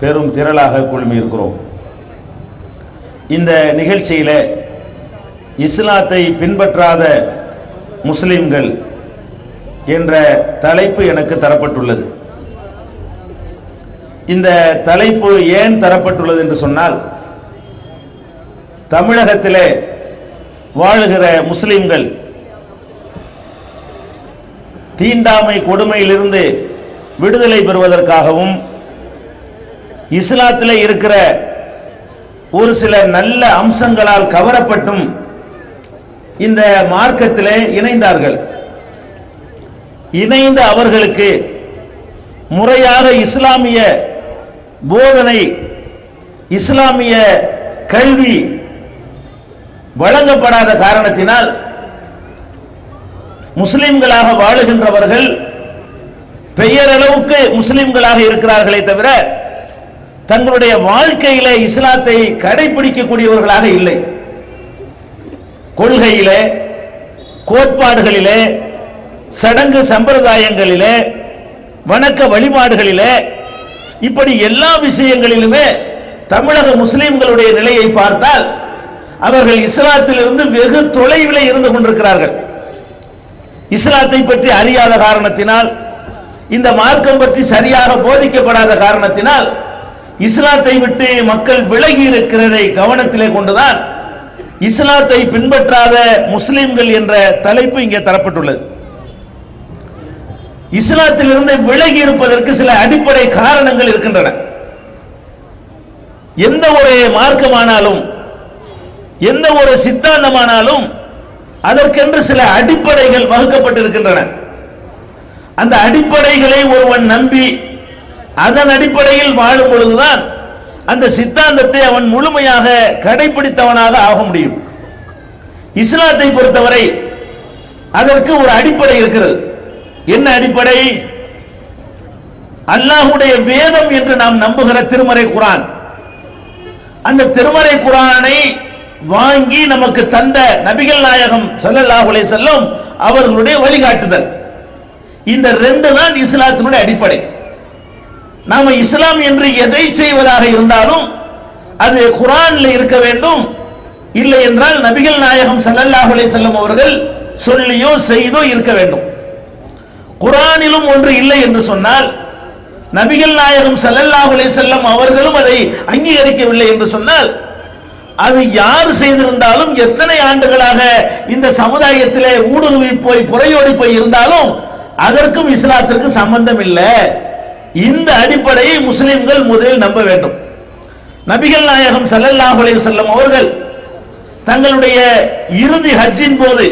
பெரும் திரளாக குழுமி இருக்கிறோம். இந்த நிகழ்ச்சியில் இஸ்லாத்தை பின்பற்றாத முஸ்லிம்கள் என்ற தலைப்பு எனக்கு தரப்பட்டுள்ளது. இந்த தலைப்பு ஏன் தரப்பட்டுள்ளது என்று சொன்னால், தமிழகத்திலே வாழுகிற முஸ்லிம்கள் தீண்டாமை கொடுமையிலிருந்து விடுதலை பெறுவதற்காகவும் இஸ்லாத்திலே இருக்கிற ஒரு சில நல்ல அம்சங்களால் கவரப்பட்டும் இந்த மார்க்கத்திலே இணைந்தார்கள். இணைந்த அவர்களுக்கு முறையாக இஸ்லாமிய போதனை, இஸ்லாமிய கல்வி வழங்கப்படாத காரணத்தினால் முஸ்லிம்களாக வாழுகின்றவர்கள் பெயரளவுக்கு முஸ்லிம்களாக இருக்கிறார்களே தவிர தங்களுடைய வாழ்க்கையிலே இஸ்லாத்தை கடைபிடிக்கக்கூடியவர்களாக இல்லை. கொள்கையிலே, கோட்பாடுகளிலே, சடங்கு சம்பிரதாயங்களிலே, வணக்க வழிபாடுகளிலே, இப்படி எல்லா விஷயங்களிலுமே தமிழக முஸ்லிம்களுடைய நிலையை பார்த்தால் அவர்கள் இஸ்லாத்திலிருந்து வெகு தொலைவில் இருந்து கொண்டிருக்கிறார்கள். இஸ்லாத்தை பற்றி அறியாத காரணத்தினால், இந்த மார்க்கம் பற்றி சரியாக போதிக்கப்படாத காரணத்தினால் இஸ்லாத்தை விட்டு மக்கள் விலகி இருக்கிறதை கவனத்திலே கொண்டுதான் இஸ்லாத்தை பின்பற்றாத முஸ்லிம்கள் என்ற தலைப்பு இங்கே தரப்பட்டுள்ளது. இஸ்லாத்திலிருந்து விலகி இருப்பதற்கு சில அடிப்படை காரணங்கள் இருக்கின்றன. எந்த ஒரு மார்க்கமானாலும், எந்த ஒரு சித்தாந்தமானாலும் அதற்கென்று சில அடிப்படைகள் வகுக்கப்பட்டிருக்கின்றன. அந்த அடிப்படைகளை ஒருவன் நம்பி அதன் அடிப்படையில் வாழும் பொழுதுதான் அந்த சித்தாந்தத்தை அவன் முழுமையாக கடைபிடித்தவனாக ஆக முடியும். இஸ்லாத்தை பொறுத்தவரை அதற்கு ஒரு அடிப்படை இருக்கிறது. என்ன அடிப்படை? அல்லாஹ்வுடைய வேதம் என்று நாம் நம்புகிற திருமறை குர்ஆன். அந்த திருமறை குர்ஆனை வாங்கி நமக்கு தந்த நபிகள் நாயகம் ஸல்லல்லாஹு அலைஹி வஸல்லம் அவர்களுடைய வழிகாட்டுதல். இந்த ரெண்டு தான் இஸ்லாத்தினுடைய அடிப்படை. நாம இஸ்லாம் என்று எதை செய்வதாக இருந்தாலும் அது குர்ஆன்ல இருக்க வேண்டும். இல்லை என்றால் நபிகள் நாயகம் ஸல்லல்லாஹு அலைஹி வஸல்லம் அவர்கள் சொல்லியோ செய்தோ இருக்க வேண்டும். குர்ஆனிலும் ஒன்று இல்லை என்று சொன்னால், நபிகள் நாயகம் ஸல்லல்லாஹு அலைஹி வஸல்லம் அவர்களும் அதை அங்கீகரிக்கவில்லை என்று சொன்னால், அது யார் செய்திருந்தாலும், எத்தனை ஆண்டுகளாக இந்த சமுதாயத்திலே ஊடுருவி போய் புறையோடி போய் இருந்தாலும் அதற்கும் இஸ்லாத்திற்கு சம்பந்தம் இல்லை. இந்த அடிப்படையை முஸ்லிம்கள் முதலில் நம்ப வேண்டும். நபிகள் நாயகம் ஸல்லல்லாஹு அலைஹி வஸல்லம் அவர்கள் தங்களுடைய இறுதி ஹஜ்ஜின் போது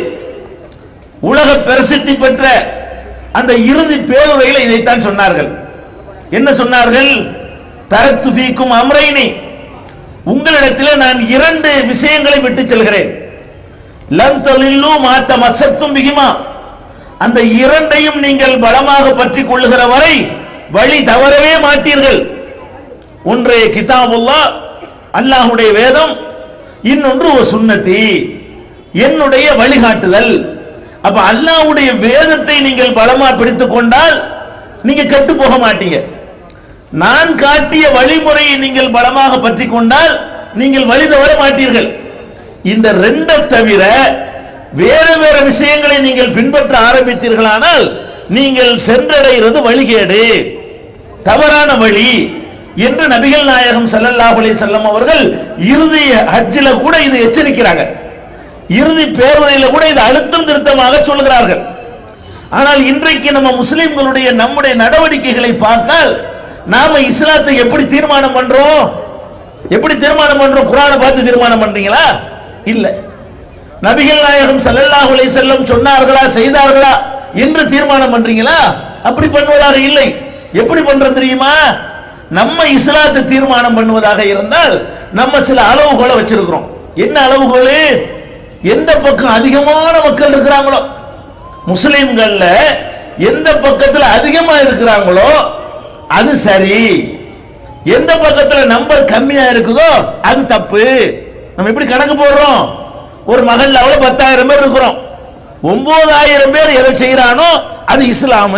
உலக பிரசித்தி பெற்ற அந்த இறுதி பேருரையில் இதைத்தான் சொன்னார்கள். என்ன சொன்னார்கள்? தரக்து ஃபீக்கும் அம்ரைனி, உங்களிடத்திலே நான் இரண்டு விஷயங்களை விட்டு செல்கிறேன். லன் தலில்லு மா தமஸ்ஸக்தும் பிஹிமா, அந்த இரண்டையும் நீங்கள் பலமாக பற்றி கொள்ளுகிற வரை வழி தவறவே மாட்டீர்கள். ஒன்று கிதாபுல்லாஹ், அல்லாஹ்வுடைய வேதம். இன்னொன்று ஒரு சுன்னதி, என்னுடைய வழிகாட்டுதல். அப்ப அல்லாஹ்வுடைய வேதத்தை நீங்கள் பலமா பிடித்துக் கொண்டால் நீங்க கெட்டு போக மாட்டீங்க. நான் காட்டிய வழிமுறையை நீங்கள் பலமாக பற்றி கொண்டால் நீங்கள் வழி தவற மாட்டீர்கள். இந்த ரெண்டை தவிர வேற வேற விஷயங்களை நீங்கள் பின்பற்ற ஆரம்பித்தீர்களானால் நீங்கள் சென்றடைகிறது வழிகேடு, தவறான வழி என்று நபிகள் நாயகம் ஸல்லல்லாஹு அலைஹி வஸல்லம் அவர்கள் இறுதி ஹஜ்ஜில கூட இதை எச்சரிக்கிறாங்க. இறுதி பேருரையில கூட இது அழுத்தம் திருத்தமாக சொல்கிறார்கள். ஆனால் இன்றைக்கு நம்ம முஸ்லிம்களுடைய நம்முடைய நடவடிக்கைகளை பார்த்தால் நாம இஸ்லாத்தை எப்படி தீர்மானம் பண்றோம்? எப்படி தீர்மானம் பண்றோம்? குர்ஆனை பார்த்து தீர்மானம் பண்றீங்களா? இல்ல. நபிகள் நாயகம் ஸல்லல்லாஹு அலைஹி வஸல்லம் சொன்னார்களா செய்தார்களா என்று தீர்மானம் பண்றீங்களா? அப்படி பண்ணுவதாக இல்லை. எப்படி பண்றோம் தெரியுமா? நம்ம இஸ்லாத்தை தீர்மானம் பண்ணுவதாக இருந்தால் நம்ம சில அளவுகோலை வச்சிருக்கிறோம். என்ன அளவுகோல்? எந்த பக்கம் அதிகமான மக்கள் இருக்கிறாங்களோ, முஸ்லிம்கள்ல எந்த பக்கத்துல அதிகமா இருக்கிறாங்களோ அது சரி, எந்த பக்கத்துல நம்பர் கம்மியா இருக்குதோ அது தப்பு. நம்ம எப்படி கணக்கு போடுறோம்? ஒரு மகல்லாவுல 10,000 பேர் இருக்கிறோம், 9,000 பேர் எதை செய்யறானோ அது இஸ்லாம்,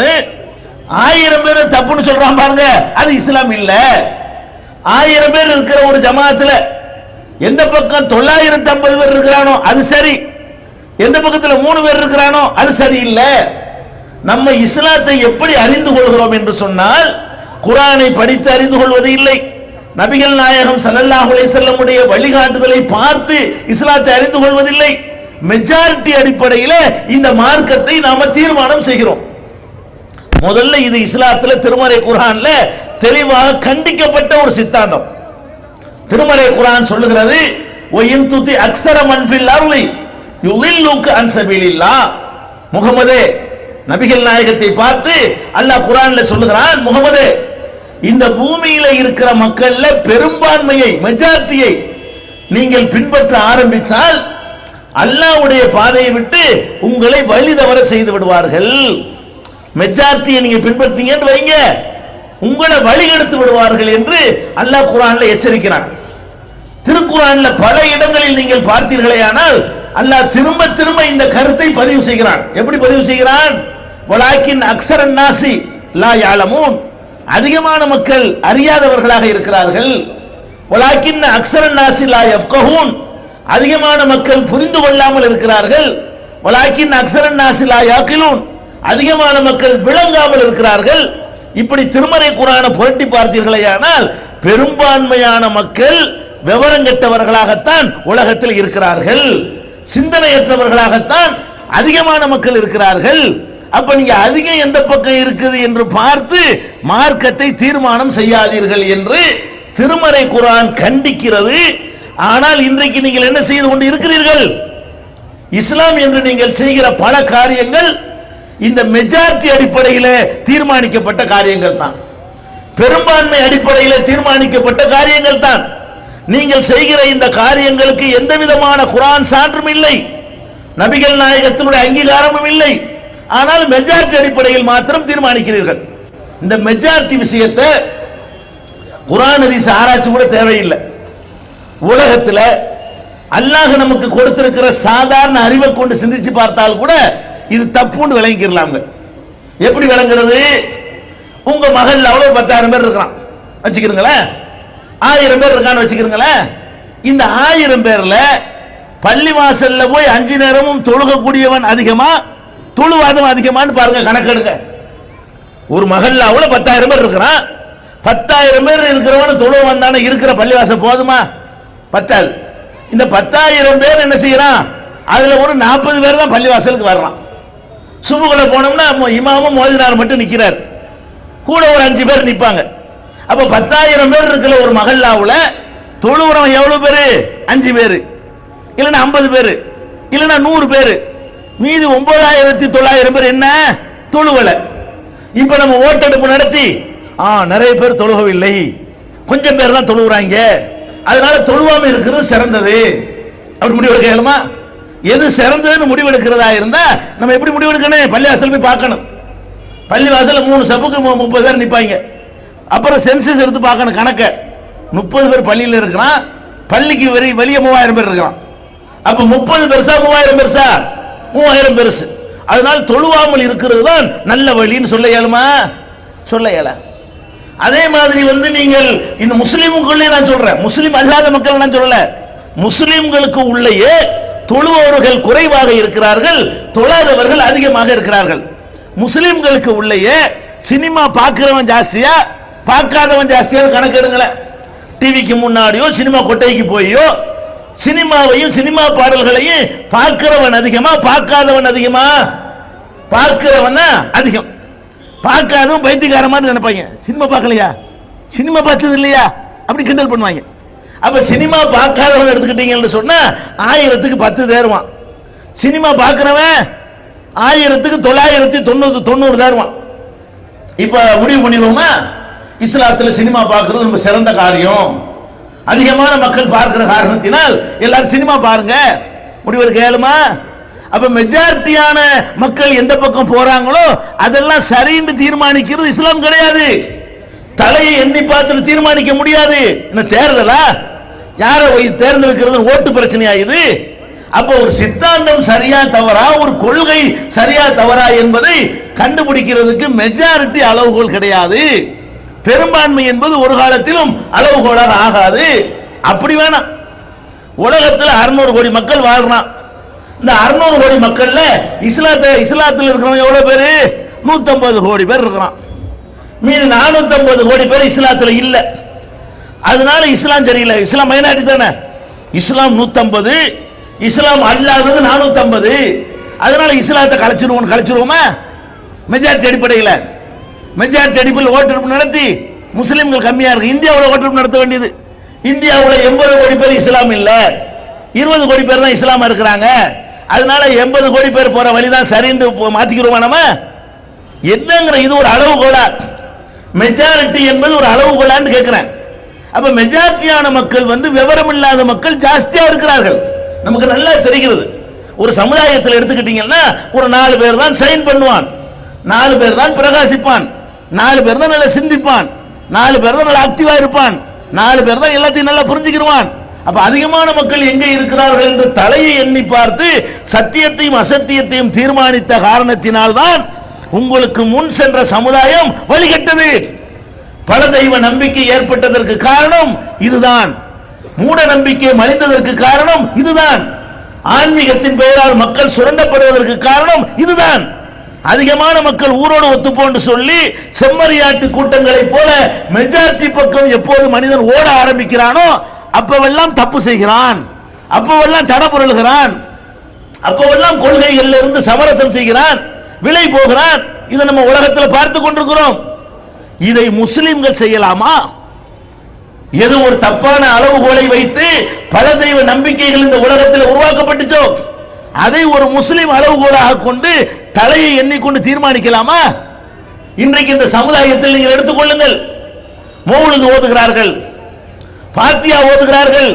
1000 பேர் தப்புன்னு சொல்றான் பாருங்க, அது இஸ்லாம் இல்ல. 1000 பேர் இருக்கிற ஒரு ஜமாத்துல எந்த பக்கம் 950 பேர் இருக்கிறானோ அது சரி, எந்த பக்கத்துல 3 பேர் இருக்கிறானோ அது சரியில்லை. நம்ம இஸ்லாத்தை எப்படி அறிந்து கொள்கிறோம் என்று சொன்னால், குர்ஆனை படித்து அறிந்து கொள்வது இல்லை, நபிகள் நாயகம் ஸல்லல்லாஹு அலைஹி வஸல்லம் உடைய வழிகாட்டுதலை பார்த்து இஸ்லாத்தை அறிந்து கொள்வதில்லை. மெஜாரிட்டி அடிப்படையில் இந்த மார்க்கத்தை நாம தீர்மானம் செய்கிறோம். முதல்ல இது இஸ்லாத்துல திருமறை குர்ஆன்ல தெளிவாக கண்டிக்கப்பட்ட ஒரு சித்தாந்தம். திருமறை குர்ஆன் சொல்லுகிறது, வயின் துதி அக்ஸர மன் ஃபில் அர்லி யுலில்லுக அன் சபீலில்லாஹ். முஹம்மதே, நபிகள் நாயகத்தை பார்த்து அல்லாஹ் குர்ஆன்ல சொல்லுகிறான், முஹம்மதே, இந்த பூமியில இருக்கிற மக்கள்ல பெரும்பான்மையை, மெஜாரிட்டியை நீங்கள் பின்பற்ற ஆரம்பித்தால் அல்லாஹ்வுடைய பாதையை விட்டு உங்களை வழி தவற செய்து விடுவார்கள். மெஜாரிட்டியை நீங்க பின்பற்றீங்கன்னு வைங்க, உங்களை வழிகெடுத்து விடுவார்கள் என்று அல்லாஹ் குர்ஆன்ல எச்சரிக்கிறான். திருக்குர்ஆன்ல பல இடங்களில் நீங்கள் பார்த்தீர்களேயானால் அல்லாஹ் திரும்ப திரும்ப இந்த கருத்தை பதிவு செய்கிறான். எப்படி பதிவு செய்கிறான்? வலாக்கின் அக்ஸரன் நாசி லா யஅலமூன். அதிகமான மக்கள் அறியாதவர்களாக இருக்கிறார்கள். வலாக்கின் அக்ஸரன் நாசி லா யஃப்கஹூன். அதிகமான மக்கள் புரிந்து கொள்ளாமல் இருக்கிறார்கள். வலாக்கின் அக்ஸரன் நாசி லா யாகிலூன். அதிகமான மக்கள் விளங்காமல் இருக்கிறார்கள். இப்படி திருமறை குர்ஆனை புரட்டி பார்த்தீர்களேயானால் பெரும்பான்மையான மக்கள் விவரம் கெட்டவர்களாகத்தான் உலகத்தில் இருக்கிறார்கள், சிந்தனையற்றவர்களாகத்தான் அதிகமான மக்கள் இருக்கிறார்கள். அப்ப நீங்க அதிகம் எந்த பக்கம் இருக்குது என்று பார்த்து மார்க்கத்தை தீர்மானம் செய்யாதீர்கள் என்று திருமறை குர்ஆன் கண்டிக்கிறது. ஆனால் இன்றைக்கு நீங்கள் என்ன செய்து கொண்டு இருக்கிறீர்கள்? இஸ்லாம் என்று நீங்கள் செய்கிற பல காரியங்கள் இந்த மெஜாரிட்டி அடிப்படையில் தீர்மானிக்கப்பட்ட காரியங்கள் தான், பெரும்பான்மை அடிப்படையில் தீர்மானிக்கப்பட்ட காரியங்கள் தான். நீங்கள் செய்கிற இந்த காரியங்களுக்கு எந்த விதமான குர்ஆன் சான்றும் இல்லை, நபிகள் நாயகத்தினுடைய அங்கீகாரமும் இல்லை. ஆனால் மெஜாரிட்டி அடிப்படையில் மாத்திரம் தீர்மானிக்கிறீர்கள். இந்த மெஜாரிட்டி விஷயத்தை குர்ஆன் ஹதீஸ் ஆராய்ச்சி கூட தேவையில்லை. உலகத்தில் அல்லாஹ் நமக்கு கொடுத்திருக்கிற சாதாரண அறிவை கொண்டு சிந்திச்சு பார்த்தால் கூட இது தப்புன்னு விளங்கிக்கலாங்க. எப்படி விளங்குறது? உங்க மகள்ல அவ்வளவு 10,000 பேர் இருக்கிறான் வச்சுக்கிறீங்களேன், 1000 பேர் இருக்கான்னு வச்சுக்கிறீங்களேன். இந்த 1000 பேர்ல பள்ளிவாசல்ல போய் 5 நேரமும் தொழுகக்கூடியவன் அதிகமா, தொழுவாதவன் அதிகமான்னு பாருங்க, கணக்கெடுங்க. ஒரு மகள்ல அவ்வளவு 10,000 பேர் இருக்கிறான். 10,000 பேர் இருக்கிறவன் தொழுவன் தானே இருக்கிற பள்ளிவாசல் போதுமா? பத்தாது. இந்த 10,000 பேர் என்ன செய்யறான்? அதுல ஒரு 40 பேர் தான் பள்ளிவாசலுக்கு வர்றான். சுபுகுல போனோம்னா இமாமும் மோதினார் மட்டும் நிக்கிறார், கூட ஒரு 5 பேர் நிப்பாங்க. அப்ப 10,000 பேர் இருக்கிற ஒரு மஹல்லாவுல தொழுவுறவன் எவ்வளவு பேரு? 5 பேரு, இல்லைன்னா 50 பேரு, இல்லைன்னா 100 பேரு. மீதி 9,900 பேர் என்ன தொழுவல. இப்ப நம்ம ஓட்டெடுப்பு நடத்தி நிறைய பேர் தொழுகவில்லை, கொஞ்சம் பேர் தான் தொழுகிறாங்க, அதனால தொழுவாம இருக்கிறது சிறந்தது அப்படி முடிவெடுக்க இயலுமா? எது சிறந்ததுன்னு முடிவெடுக்கிறதா இருந்தா நம்ம எப்படி முடிவெடுக்கணும்? பள்ளிவாசல் போய் பார்க்கணும். பள்ளிவாசல் 3 சப்புக்கு 30 பேர் நிப்பாங்க. அப்புறம் சென்சஸ் எடுத்து பார்க்கணும் கணக்க. 30 பேர் பள்ளியில் இருக்கிறான், பள்ளிக்கு வெளியே 3000 பேர் இருக்கிறான். அப்ப 30 பெருசா 3000 பெருசா? 3000 பெருசு. அதனால தொழுவாமல் இருக்கிறது தான் நல்ல வழின்னு சொல்ல இயலுமா? சொல்ல இயல. அதே மாதிரி நீங்கள் இந்த முஸ்லிமுக்குள்ளே நான் சொல்றேன், முஸ்லிம் அல்லாத மக்கள் நான் சொல்லல, முஸ்லிம்களுக்கு உள்ளேயே தொழுபவர்கள் குறைவாக இருக்கிறார்கள், தொழாதவர்கள் அதிகமாக இருக்கிறார்கள். முஸ்லிம்களுக்கு உள்ளேயே சினிமா பார்க்கிறவன் ஜாஸ்தியா பார்க்காதவன் ஜாஸ்தியா கணக்கு எடுங்களேன். டிவிக்கு முன்னாடியோ சினிமா கொட்டைக்கு போயோ சினிமாவையும் சினிமா பாடல்களையும் பார்க்கிறவன் அதிகமா பார்க்காதவன் அதிகமா? பார்க்கிறவன் அதிகம், பார்க்காதவன் பைத்தியக்கார மாதிரி நினைப்பாங்க. சினிமா பார்க்கலையா, சினிமா பார்த்தது இல்லையா அப்படி கிண்டல் பண்ணுவாங்க. அப்ப சினிமா பார்க்காதவன் எடுத்துக்கிட்டீங்கன்னு சொன்னா 1000க்கு 10 தேருவான். சினிமா பார்க்கிறவன் 1000க்கு 990 தேருவான். இப்ப முடிவு பண்ணிடுவோமா? இஸ்லாத்துல சினிமா பார்க்கிறது ரொம்ப சிறந்த காரியம், அதிகமான மக்கள் பார்க்கிற காரணத்தினால் எல்லாரும் சினிமா பாருங்க முடிவெடுக்க இயலுமா? அப்ப மெஜாரிட்டியான மக்கள் எந்த பக்கம் போறாங்களோ அதெல்லாம் சரின்னு தீர்மானிக்கிறது இஸ்லாம் கிடையாது. தலையை எண்ணி பார்த்து தீர்மானிக்க முடியாது. என்ன தேர்தலா? யாரை தேர்ந்தெடுக்கிறது ஓட்டு பிரச்சனையா இது? அப்ப ஒரு சித்தாந்தம் சரியா தவறா, ஒரு கொள்கை சரியா தவறா என்பதை கண்டுபிடிக்கிறதுக்கு மெஜாரிட்டி அளவுகோல் கிடையாது. பெரும்பான்மை என்பது ஒரு காலத்திலும் அளவுகோலாக ஆகாது. அப்படி வேணாம். உலகத்தில் 600 கோடி மக்கள் வாழ்றான். இந்த 600 கோடி மக்கள்ல இஸ்லாத்தில் இருக்கிறவங்க எவ்வளவு பேரு? 150 கோடி பேர் இருக்கிறான். மீது 450 கோடி பேர் இஸ்லாத்தில் இல்ல. அதனால இஸ்லாம் சரியில்லை. இஸ்லாம் மைனாரிட்டி தானே. இஸ்லாம் 150, இஸ்லாம் அல்லாதது 450. அதனால இஸ்லாத்தை கலைச்சிருவோமா? மெஜாரிட்டி அடிப்படையில், மெஜாரிட்டி அடிப்படையில் ஓட்டெடுப்பு நடத்தி முஸ்லிம்கள் கம்மியா இருக்கு. இந்தியாவில் ஓட்டெடுப்பு நடத்த வேண்டியது. இந்தியாவில் 80 கோடி பேர் இஸ்லாம் இல்ல, 20 கோடி பேர் தான் இஸ்லாமா இருக்கிறாங்க. அதனால 80 கோடி பேர் போற வழிதான் சரின்னு மாத்திக்கிறோமா? நம்ம என்னங்கிற இது ஒரு அளவுகோலா? மெஜாரிட்டி என்பது ஒரு அளவுகோலான்னு கேட்கிறேன். அப்ப மெஜாரிட்டியான மக்கள் விவரம் இல்லாத மக்கள் ஜாஸ்தியா இருக்கிறார்கள். நமக்கு நல்லா தெரிகிறது. ஒரு சமுதாயத்தில் எடுத்துக்கிட்டீங்கன்னா ஒரு 4 பேர் தான் சைன் பண்ணுவான், 4 பேர் தான் பிரகாசிப்பான், 4 பேர் தான் நல்லா சிந்திப்பான், 4 பேர் தான் நல்லா ஆக்டிவா இருப்பான், 4 பேர் தான் எல்லாத்தையும் நல்லா புரிஞ்சுக்கிடுவான். அப்ப அதிகமான மக்கள் எங்கே இருக்கிறார்கள் என்று தலையை எண்ணி பார்த்து சத்தியத்தையும் அசத்தியத்தையும் தீர்மானித்த காரணத்தினால்தான் உங்களுக்கு முன் சென்ற சமுதாயம் வழிகட்டது. பல தெய்வ நம்பிக்கை ஏற்பட்டதற்கு காரணம் இதுதான். மூட நம்பிக்கை மறைந்ததற்கு காரணம் இதுதான். ஆன்மீகத்தின் பெயரால் மக்கள் சுரண்டப்படுவதற்கு காரணம் இதுதான். அதிகமான மக்கள் ஊரோடு ஒத்துப்போன்று சொல்லி செம்மறியாட்டு கூட்டங்களை போல மெஜாரிட்டி பக்கம் எப்போது மனிதன் ஓட ஆரம்பிக்கிறானோ அப்பவெல்லாம் தப்பு செய்கிறான், அப்பவெல்லாம் தடபுரல்கிறான், அப்பவெல்லாம் கொள்கைகளில் இருந்து சமரசம் செய்கிறான், விலை போகிறான். இதை நம்ம உலகத்தில் பார்த்து கொண்டிருக்கிறோம். இதை முஸ்லிம்கள் செய்யலாமா? எது ஒரு தப்பான அளவுகோலை வைத்து பல தெய்வ நம்பிக்கைகள் இந்த உலகத்தில் உருவாக்கப்பட்டுச்சோ அதை ஒரு முஸ்லிம் அளவுகோலாக கொண்டு தலையை எண்ணிக்கொண்டு தீர்மானிக்கலாமா? இன்றைக்கு இந்த சமுதாயத்தில் நீங்கள் எடுத்துக்கொள்ளுங்கள். மௌலிது ஓதுகிறார்கள், பாத்தியா ஓதுகிறார்கள்.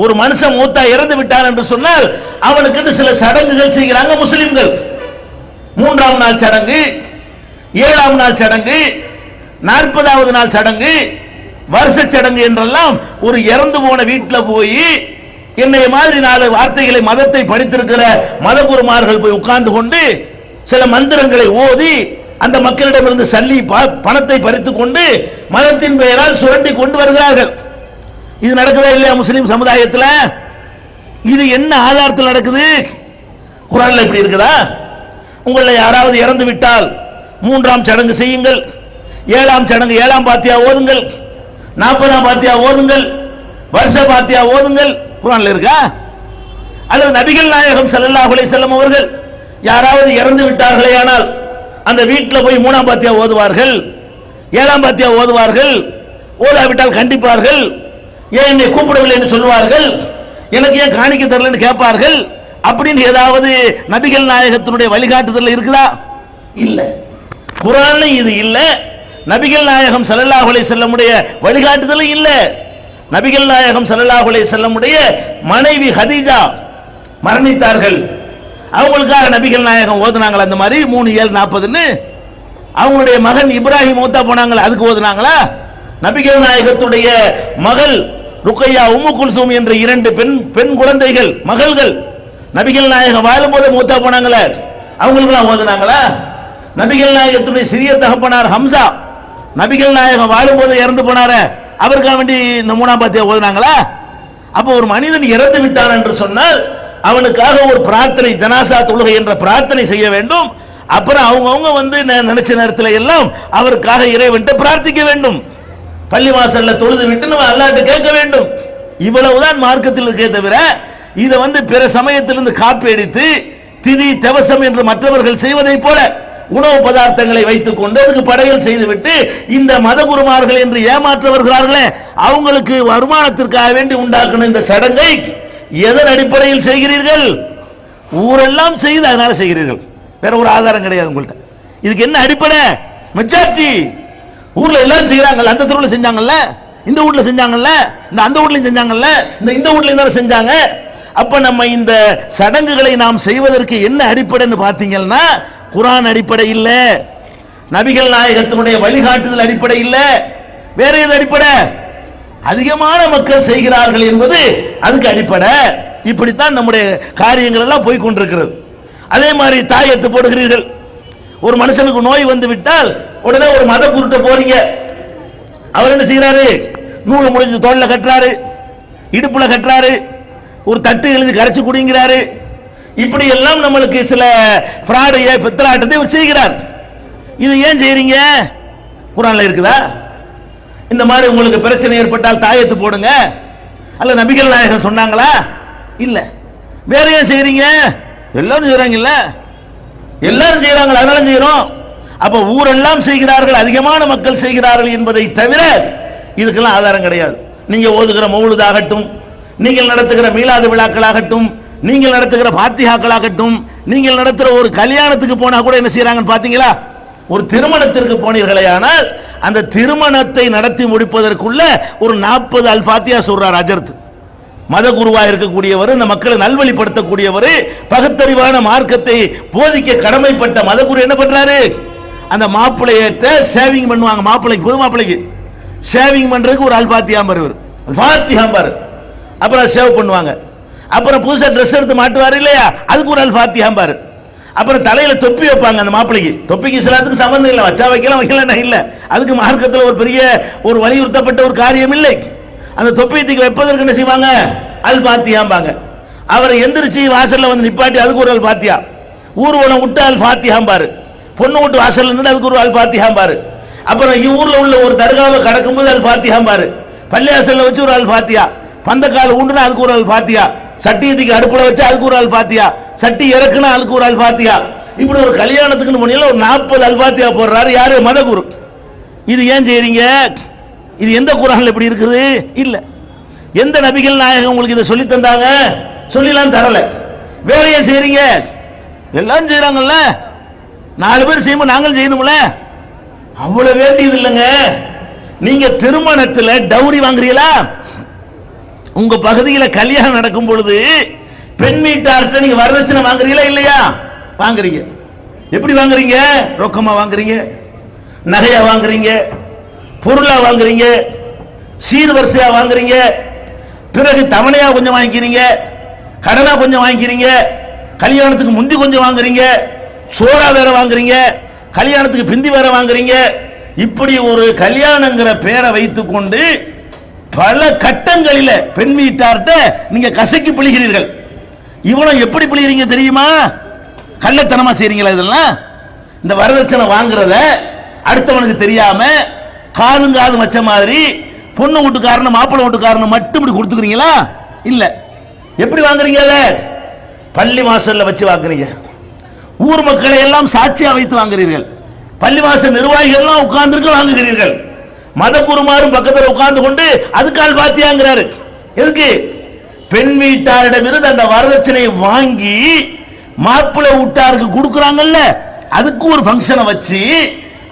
ஒரு மனுஷன் மூத்தா இறந்து விட்டான் என்று சொன்னால் அவனுக்கு சில சடங்குகள் செய்கிறாங்க முஸ்லிம்கள். 3ஆம் நாள் சடங்கு, 7ஆம் நாள் சடங்கு, 40வது நாள் சடங்கு, வருஷ சடங்கு என்றெல்லாம் ஒரு இறந்து போன வீட்டில் போய் என்னைய மாதிரி 4 வார்த்தைகளை மதத்தை படித்திருக்கிற மதகுருமார்கள் போய் உட்கார்ந்து கொண்டு சில மந்திரங்களை ஓதி அந்த மக்களிடமிருந்து சல்லி பணத்தை பறித்துக் கொண்டு மதத்தின் பெயரால் சுரண்டி கொண்டு வருகிறார்கள். இது நடக்குதா இல்லையா முஸ்லிம் சமுதாயத்தில்? இது என்ன ஆதாரத்தில் நடக்குது? குர்ஆன்ல இப்படி இருக்குதா? உங்களை யாராவது இறந்து விட்டால் 3ஆம் சடங்கு செய்யுங்கள், 7ஆம் சடங்கு 7ஆம் பாத்தியா ஓதுங்கள், 40ஆம் பாத்தியா ஓதுங்கள், வருஷ பாத்தியா ஓதுங்கள். குர்ஆன்ல இருக்கா? அல்லது நபிகள் நாயகம் ஸல்லல்லாஹு அலைஹி வஸல்லம் அவர்கள் யாராவது இறந்து விட்டார்களே ஆனால் அந்த வீட்டில் போய் 3ஆம் பாத்தியா ஓதுவார்கள், 7ஆம் பாத்தியா ஓதுவார்கள், ஓதாவிட்டால் கண்டிப்பார்கள், ஏன் என்னை கூப்பிடவில்லை என்று சொல்வார்கள், எனக்கு ஏன் காணிக்க தரலன்னு கேட்பார்கள். அப்படின்னு ஏதாவது நபிகள் நாயகத்தினுடைய வழிகாட்டுதல் இருக்குதா? இல்ல. குர்ஆன்ல இது இல்ல. நபிகள் நாயகம் ஸல்லல்லாஹு அலைஹி வஸல்லமுடைய வழிகாட்டுதல் இல்ல. நபிகள் நாயகம் ஸல்லல்லாஹு அலைஹி வஸல்லமுடைய மனைவி ஹதீஜா மரணித்தார்கள். அவங்களுக்காக நபிகள் நாயகம் ஓதுனாங்களா? அந்த மாதிரி 3 7 40ன்னு அவங்களுடைய மகன் இப்ராஹிம் மூத்தா போனாங்களா? அதுக்கு ஓதுனாங்களா? நபிகள் நாயகத்துடைய மகள் ருக்கையா, உம்மு குல்சூம் என்ற 2 பெண் குழந்தைகள் மகள்கள் நபிகள் நாயகம் வாழும்போது மூத்தா போனாங்களே, அவங்களுக்கெல்லாம் ஓதுனாங்களா? நபிகள் நாயகத்துடைய சிறிய தகப்பனார் ஹம்சா நபிகள் நாயகம் வாழும்போது இறந்து போனார, அவருக்காக வேண்டி இந்த 3ஆம் பாத்தியா ஓதுனாங்களா? அப்போ ஒரு மனிதன் இறந்து விட்டான் என்று சொன்னால் அவனுக்காக ஒரு பிரார்த்தனை, ஜனாசா தொழுகை என்ற பிரார்த்தனை செய்ய வேண்டும். அப்புறம் அவங்க நினைச்ச நேரத்தில் எல்லாம் அவருக்காக இறைவன்ட்ட பிரார்த்திக்க வேண்டும். பள்ளிவாசல்ல தொழுது விட்டு நம்ம அல்லாஹ்ட்ட கேட்க வேண்டும். இவ்வளவுதான் மார்க்கத்தில் இருக்கே தவிர இதை பிற சமயத்திலிருந்து காப்பி அடித்து திதி தவசம் என்று மற்றவர்கள் செய்வதை போல உணவு பதார்த்தங்களை வைத்துக் கொண்டு அதுக்கு படையல் செய்துவிட்டு இந்த மதகுருமார்கள் என்று ஏமாற்ற வருகிறார்களே அவங்களுக்கு வருமானத்திற்காக வேண்டி உண்டாக்குன இந்த சடங்கை எதன் அடிப்படையில் செய்கிறீர்கள்? ஊரெல்லாம் செய்து அதனால செய்கிறீர்கள். வேற ஒரு ஆதாரம் கிடையாது உங்கள்கிட்ட. இதுக்கு என்ன அடிப்படை? மெஜாரிட்டி. ஊர்ல எல்லாரும் செய்யறாங்கல்ல, அந்த தெருவில் செஞ்சாங்கல்ல, இந்த வீட்ல செஞ்சாங்கல்ல, இந்த அந்த வீட்லயும் செஞ்சாங்கல்ல, இந்த வீட்லயும் தானே செஞ்சாங்க. அப்ப நம்ம இந்த சடங்குகளை நாம் செய்வதற்கு என்ன அடிப்படைன்னு பாத்தீங்கன்னா குர்ஆன் அடிப்படை இல்ல, நபிகள் நாயகத்தினுடைய வழிகாட்டுதல் அடிப்படை இல்ல, வேற எது அடிப்படை? அதிகமான மக்கள் செய்கிறார்கள் என்பது அதுக்கு அடிப்படை. இப்படித்தான் நம்முடைய காரியங்கள் எல்லாம் போய் கொண்டிருக்கிறது. அதே மாதிரி தாயத்து போடுகிறீர்கள். ஒரு மனுஷனுக்கு நோய் வந்து விட்டால் உடனே ஒரு மத குருட்ட போறீங்க, அவர் என்ன செய்யறாரு? நூல் முடிஞ்சு தோல்ல கட்டுறாரு, இடுப்புல கட்டுறாரு, ஒரு தட்டு எழுதி கரைச்சு குடிங்கிறாரு. இப்படி எல்லாம் நம்மளுக்கு சில ஃப்ராடைய பித்தலாட்டத்தை செய்கிறார். இது ஏன் செய்றீங்க? குர்ஆன்ல இருக்குதா? இந்த மாதிரி உங்களுக்கு பிரச்சனை ஏற்பட்டால் தாயத்து போடுங்க அல்ல நபிகள் நாயகம் சொன்னாங்களா? இல்ல. வேற ஏன் செய்றீங்க? எல்லாரும் செய்றாங்கல்ல, எல்லாரும் செய்றாங்க, அதனால செய்றோம். அப்ப ஊரெல்லாம் செய்கிறார்கள், அதிகமான மக்கள் செய்கிறார்கள் என்பதை தவிர இதுக்கெல்லாம் ஆதாரம் கிடையாது. நீங்க ஓதுகிற மௌலிதாகட்டும், நீங்கள் நடத்துகிற மீலாது விழாக்களாகட்டும், நீங்கள் நடத்துகிற பாத்தியாக்களாகட்டும், நீங்கள் நடத்துகிற ஒரு கல்யாணத்துக்கு போனா கூட என்ன செய்யறாங்கன்னு பாத்தீங்களா? ஒரு திருமணத்திற்கு போனீர்களேயானால் அந்த திருமணத்தை நடத்தி முடிப்பதற்குள்ள ஒரு 40 அல் ஃபாத்தியா சொல்றார் அஜர்த். மத குருவா இருக்கக்கூடியவர், இந்த மக்களை நல்வழிப்படுத்தக்கூடியவர், பகுத்தறிவான மார்க்கத்தை போதிக்க கடமைப்பட்ட மத குரு என்ன பண்றாரு? அந்த மாப்பிள்ளையிட்ட ஷேவிங் பண்ணுவாங்க. மாப்பிள்ளைக்கு, புது மாப்பிள்ளைக்கு ஷேவிங் பண்றதுக்கு ஒரு அல் ஃபாத்தியா வருவார், ஃபாத்தியா பாரு. அப்புறம் ஷேவ் பண்ணுவாங்க. அப்புறம் புதுசா ட்ரெஸ் எடுத்து மாட்டுவார் இல்லையா, அதுக்கு ஒரு அல் ஃபாத்தியா பாரு. அப்புறம் தலையில தொப்பி வைப்பாங்க அந்த மாப்பிள்ளைக்கு. தொப்பிக்கு இஸ்லாத்துக்கு சம்பந்தம் இல்லை, வச்சா வைக்கலாம் வைக்கலாம் இல்லை, அதுக்கு மார்க்கத்தில் ஒரு பெரிய ஒரு வலியுறுத்தப்பட்ட ஒரு காரியம் இல்லை. அந்த தொப்பியத்துக்கு வைப்பதற்கு என்ன செய்வாங்க? அல் ஃபாத்தியாம்பாங்க. அவரை எந்திரிச்சு வாசல்ல வந்து நிப்பாட்டி அதுக்கு ஒரு அல் ஃபாத்தியா. ஊர்வலம் விட்டு அல் ஃபாத்தியாம் பாரு. பொண்ணு விட்டு வாசல்ல நின்று அதுக்கு ஒரு அல் ஃபாத்தியாம் பாரு. அப்புறம் ஊர்ல உள்ள ஒரு தர்காவை கடக்கும்போது அல் ஃபாத்தியாம் பாரு. பள்ளியாசல்ல வச்சு ஒரு அல் ஃபாத்தியா, பந்தக்கால் ஊண்டுனா அதுக்கு ஒரு அல் ஃபாத்தியா, சட்டியத்துக்கு அடுப்புல வச்சு அதுக்கு ஒரு அல் ஃபாத்தியா, சட்டி இறக்குனா அதுக்கு ஒரு அல் ஃபாத்தியா. இப்படி ஒரு கல்யாணத்துக்கு முன்னால ஒரு 40 அல் ஃபாத்தியா போடுறாரு யாரு? மதகுரு. இது ஏன் செய்றீங்க? இது எந்த குர்ஆன்ல இப்படி இருக்குது? இல்ல. எந்த நபிகள் நாயகம் உங்களுக்கு இதை சொல்லி தந்தாங்க? சொல்லிலாம் தரல. வேற ஏன் செய்றீங்க? எல்லாம் செய்றாங்கல்ல, 4 பேர் செய்யும்போது நாங்கள் செய்யணும்ல. அவ்வளவு வேண்டியது இல்லைங்க. நீங்க திருமணத்துல டவுரி வாங்குறீங்களா? உங்க பகுதியில் கல்யாணம் நடக்கும் பொழுது பெண் வீட்டார்கிட்ட நீங்க வரதட்சணை வாங்குறீங்களா இல்லையா? வாங்குறீங்க. எப்படி வாங்குறீங்க? ரொக்கமா வாங்குறீங்க, நகையா வாங்குறீங்க, பொருளா வாங்குறீங்க, சீர்வரிசையா வாங்குறீங்க, பிறகு தவணையா கொஞ்சம் வாங்கிக்கிறீங்க, கடனா கொஞ்சம் வாங்கிக்கிறீங்க, கல்யாணத்துக்கு முந்தி கொஞ்சம் வாங்குறீங்க, சோறா வேற வாங்குறீங்க, கல்யாணத்துக்கு பிந்தி வேற வாங்குறீங்க. இப்படி ஒரு கல்யாணங்கிற பேரை வைத்துக் கொண்டு பல கட்டங்களில் பெண் வீட்டார்ட்ட நீங்க கசக்கி பிழிகிறீர்கள். இவ்வளவு எப்படி பிழிகிறீங்க தெரியுமா? கள்ளத்தனமா செய்றீங்களா இதெல்லாம்? இந்த வரதட்சணை வாங்குறத அடுத்தவனுக்கு தெரியாம காதும் வச்ச மாதிரி பொண்ணு வீட்டுக்காரன் மாப்பிள்ளை வீட்டுக்காரன் மட்டும் இப்படி கொடுத்துக்கிறீங்களா? இல்ல. எப்படி வாங்குறீங்க? பள்ளி வாசல்ல வச்சு வாங்குறீங்க. ஊர் மக்களை எல்லாம் சாட்சியா வைத்து வாங்குறீர்கள். பள்ளிவாசல் நிர்வாகிகள் எல்லாம் உட்கார்ந்து வாங்குகிறீர்கள். மத குருமாரும் பக்கத்தில் உட்கார்ந்து கொண்டு அதுக்கு அல் ஃபாத்தியாங்கிறாரு. எதுக்கு? பெண் வீட்டாரிடமிருந்து அந்த வரதட்சணையை வாங்கி மாப்பிள்ளை வீட்டாருக்கு கொடுக்குறாங்கல்ல, அதுக்கு ஒரு ஃபங்க்ஷனை வச்சு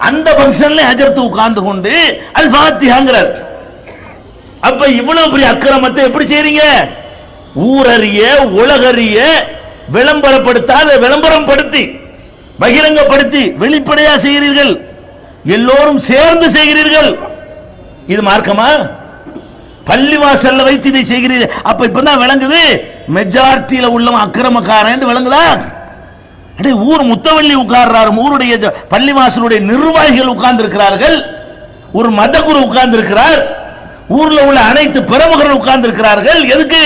அந்த ஃபங்க்ஷன்ல ஹஜரத் உட்கார்ந்து கொண்டு அல் ஃபாத்தியாங்கிறார். அப்ப இவ்வளவு பெரிய அக்கிரமத்தை எப்படி செய்றீங்க? ஊரறிய உலகறிய விளம்பரப்படுத்தாத விளம்பரம் படுத்தி பகிரங்கப்படுத்தி வெளிப்படையா செய்கிறீர்கள். எல்லோரும் சேர்ந்து செய்கிறீர்கள். இது மார்க்கமா? பள்ளிவாசல்ல வைத்து இதை செய்கிறீர்கள். அப்ப இப்பதான் விளங்குது மெஜாரிட்டியில உள்ள அக்கிரமக்காரன் விளங்குதா? அடே, ஊர் முத்தவள்ளி உட்கார்றாரு, ஊருடைய பள்ளிவாசலுடைய நிர்வாகிகள் உட்கார்ந்து இருக்கிறார்கள், ஒரு மதகுரு உட்கார்ந்து இருக்கிறார், ஊர்ல உள்ள அனைத்து பிரமுகர்கள் உட்கார்ந்து இருக்கிறார்கள். எதுக்கு?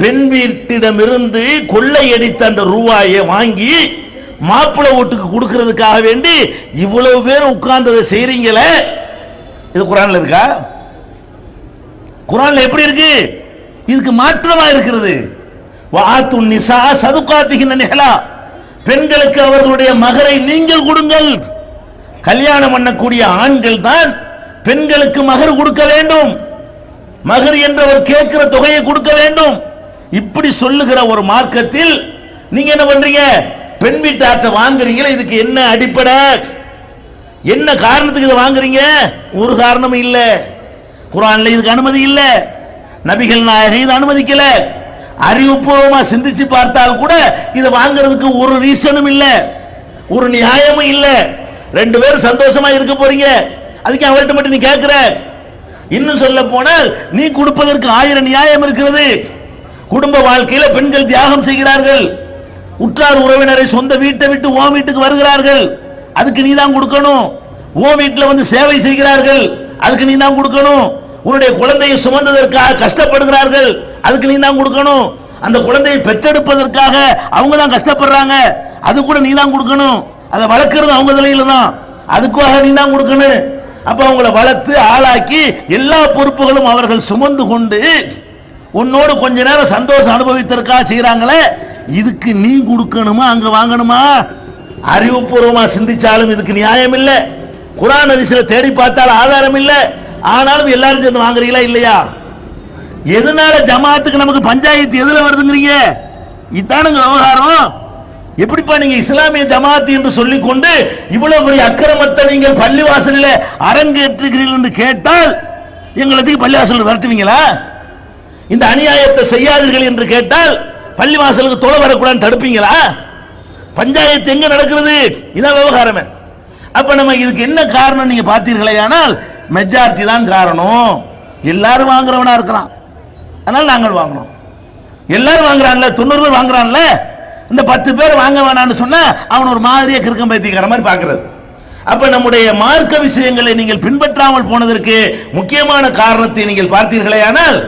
பெண் வீட்டிடமிருந்து கொள்ளையடித்த அந்த ரூபாயை வாங்கி மாப்பிள்ளை வீட்டுக்கு கொடுக்கிறதுக்காக வேண்டி இவ்வளவு பேர் உட்கார்ந்ததை செய்றீங்களே. இது குர்ஆன்ல இருக்கா? குர்ஆன்ல எப்படி இருக்கு? இதுக்கு மாற்றமா இருக்கிறது. வஆத்து நிசா சதுகாத்திஹின் நிஹலா, பெண்களுக்கு அவர்களுடைய மகரை நீங்கள் கொடுங்கள். கல்யாணம் பண்ணக்கூடிய ஆண்கள் தான் பெண்களுக்கு மகர் கொடுக்க வேண்டும். மகர் என்றவர் கேட்கிற தொகையை கொடுக்க வேண்டும். இப்படி சொல்லுகிற ஒரு மார்க்கத்தில் நீங்க என்ன பண்றீங்க? பெண் வீட்டார்ட்ட வாங்குறீங்களா? இதுக்கு என்ன அடிப்படை? என்ன காரணத்துக்கு இதை வாங்குறீங்க? ஒரு காரணமும் இல்ல. குர்ஆன்ல இதுக்கு அனுமதி இல்ல. நபிகள் நாயகம் இதை அனுமதிக்கல. அறிவுபூர்வமா சிந்திச்சு பார்த்தால் கூட இதை வாங்குறதுக்கு ஒரு ரீசனும் இல்ல, ஒரு நியாயமும் இல்ல. 2 பேரும் சந்தோஷமா இருக்க போறீங்க, அதுக்கு அவர்கிட்ட மட்டும் நீ கேட்கிற. இன்னும் சொல்ல போனால் நீ கொடுப்பதற்கு 1000 நியாயம் இருக்கிறது. குடும்ப வாழ்க்கையில பெண்கள் தியாகம் செய்கிறார்கள். உற்றார் உறவினரை சொந்த வீட்டை விட்டு ஓ வீட்டுக்கு வருகிறார்கள், அதுக்கு நீ தான் கொடுக்கணும். ஓ வீட்டில் வந்து சேவை செய்கிறார்கள், அதுக்கு நீ தான் கொடுக்கணும். உன்னுடைய குழந்தையை சுமந்ததற்காக கஷ்டப்படுகிறார்கள், அதுக்கு நீ தான் கொடுக்கணும். அந்த குழந்தையை பெற்றெடுப்பதற்காக அவங்க தான் கஷ்டப்படுறாங்க, அது கூட நீ தான் கொடுக்கணும். அதை வளர்க்கறது அவங்க தலையில தான், அதுக்காக நீ தான் கொடுக்கணும். அப்ப அவங்கள வளர்த்து ஆளாக்கி எல்லா பொறுப்புகளும் அவர்கள் சுமந்து கொண்டு உன்னோடு கொஞ்ச நேரம் சந்தோஷம் அனுபவித்திருக்கா செய்யறாங்களே, இதுக்கு நீ கொடுக்கணுமா அங்க வாங்கணுமா? அறிவுபூர்வமா சிந்திச்சாலும் இதுக்கு நியாயம் இல்லை. குர்ஆன் ஹதீஸ்ல தேடி பார்த்தால் ஆதாரம் இல்லை. ஆனாலும் எல்லாரும் சேர்ந்து வாங்குறீங்களா இல்லையா? எதனால ஜமாத்துக்கு நமக்கு பஞ்சாயத்து எதுல வருதுங்கிறீங்க? இதானுங்க விவகாரம். எப்படிப்பா நீங்க இஸ்லாமிய ஜமாத் என்று சொல்லிக் கொண்டு இவ்வளவு பெரிய அக்கிரமத்தை நீங்கள் பள்ளிவாசலில் அரங்கேற்றுகிறீர்கள் என்று கேட்டால் எங்களுக்கு பள்ளிவாசல் விரட்டுவீங்களா? இந்த அநியாயத்தை செய்யாதீர்கள் என்று கேட்டால் பள்ளிவாசலுக்கு தொலை வரக்கூடாது தடுப்பீங்களா? பஞ்சாயத்து எங்க நடக்கிறது? இதான் விவகாரமே. அப்ப நம்ம இதுக்கு என்ன காரணம் நீங்க பார்த்தீர்களே, ஆனால் மெஜாரிட்டி தான் காரணம். எல்லாரும் வாங்குறவனா இருக்கிறான், அதனால நாங்கள் வாங்கணும். எல்லாரும் வாங்குறான்ல, 90 பேர் வாங்குறான்ல, இந்த 10 பேர் வாங்க வேணாம்னு சொன்னா அவன் ஒரு மாதிரியா கிறுக்கம் பைத்தியக்கார மாதிரி பார்க்கிறது. அப்ப நம்முடைய மார்க்க விஷயங்களை நீங்கள் பின்பற்றாமல் போனதற்கு முக்கியமான காரணத்தை நீங்கள் பார்த்தீர்களே, ஆனால்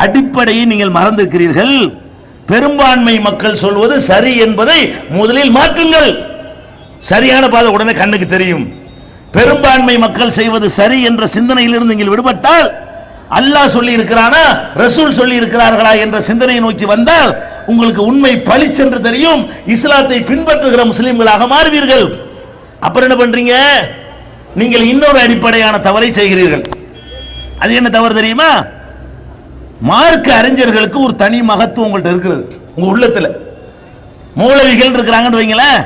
அடிப்படையை நீங்கள் மறந்திருக்கிறீர்கள். பெரும்பான்மை மக்கள் சொல்வது சரி என்பதை முதலில் மாற்றுங்கள். சரியான பாதை உடனே கண்ணுக்கு தெரியும். பெரும்பான்மை மக்கள் செய்வது சரி என்ற சிந்தனையிலிருந்து நீங்கள் விடுபட்டால், அல்லாஹ் சொல்லி இருக்கிறானா ரசூல் சொல்லி இருக்கிறார்களா என்ற சிந்தனையை நோக்கி வந்தால் உங்களுக்கு உண்மை பளிச்சென்று தெரியும். இஸ்லாத்தை பின்பற்றுகிற முஸ்லிம்களாக மாறுவீர்கள். அப்புறம் என்ன பண்றீங்க? நீங்கள் இன்னொரு அடிப்படையான தவறை செய்கிறீர்கள். அது என்ன தவறு தெரியுமா? மார்க்க அறிஞர்களுக்கு ஒரு தனி மகத்துவம் உங்கள்கிட்ட இருக்கிறது. உங்க உள்ளத்துல மௌலவிகள் இருக்கிறாங்கன்னு வைங்களேன்,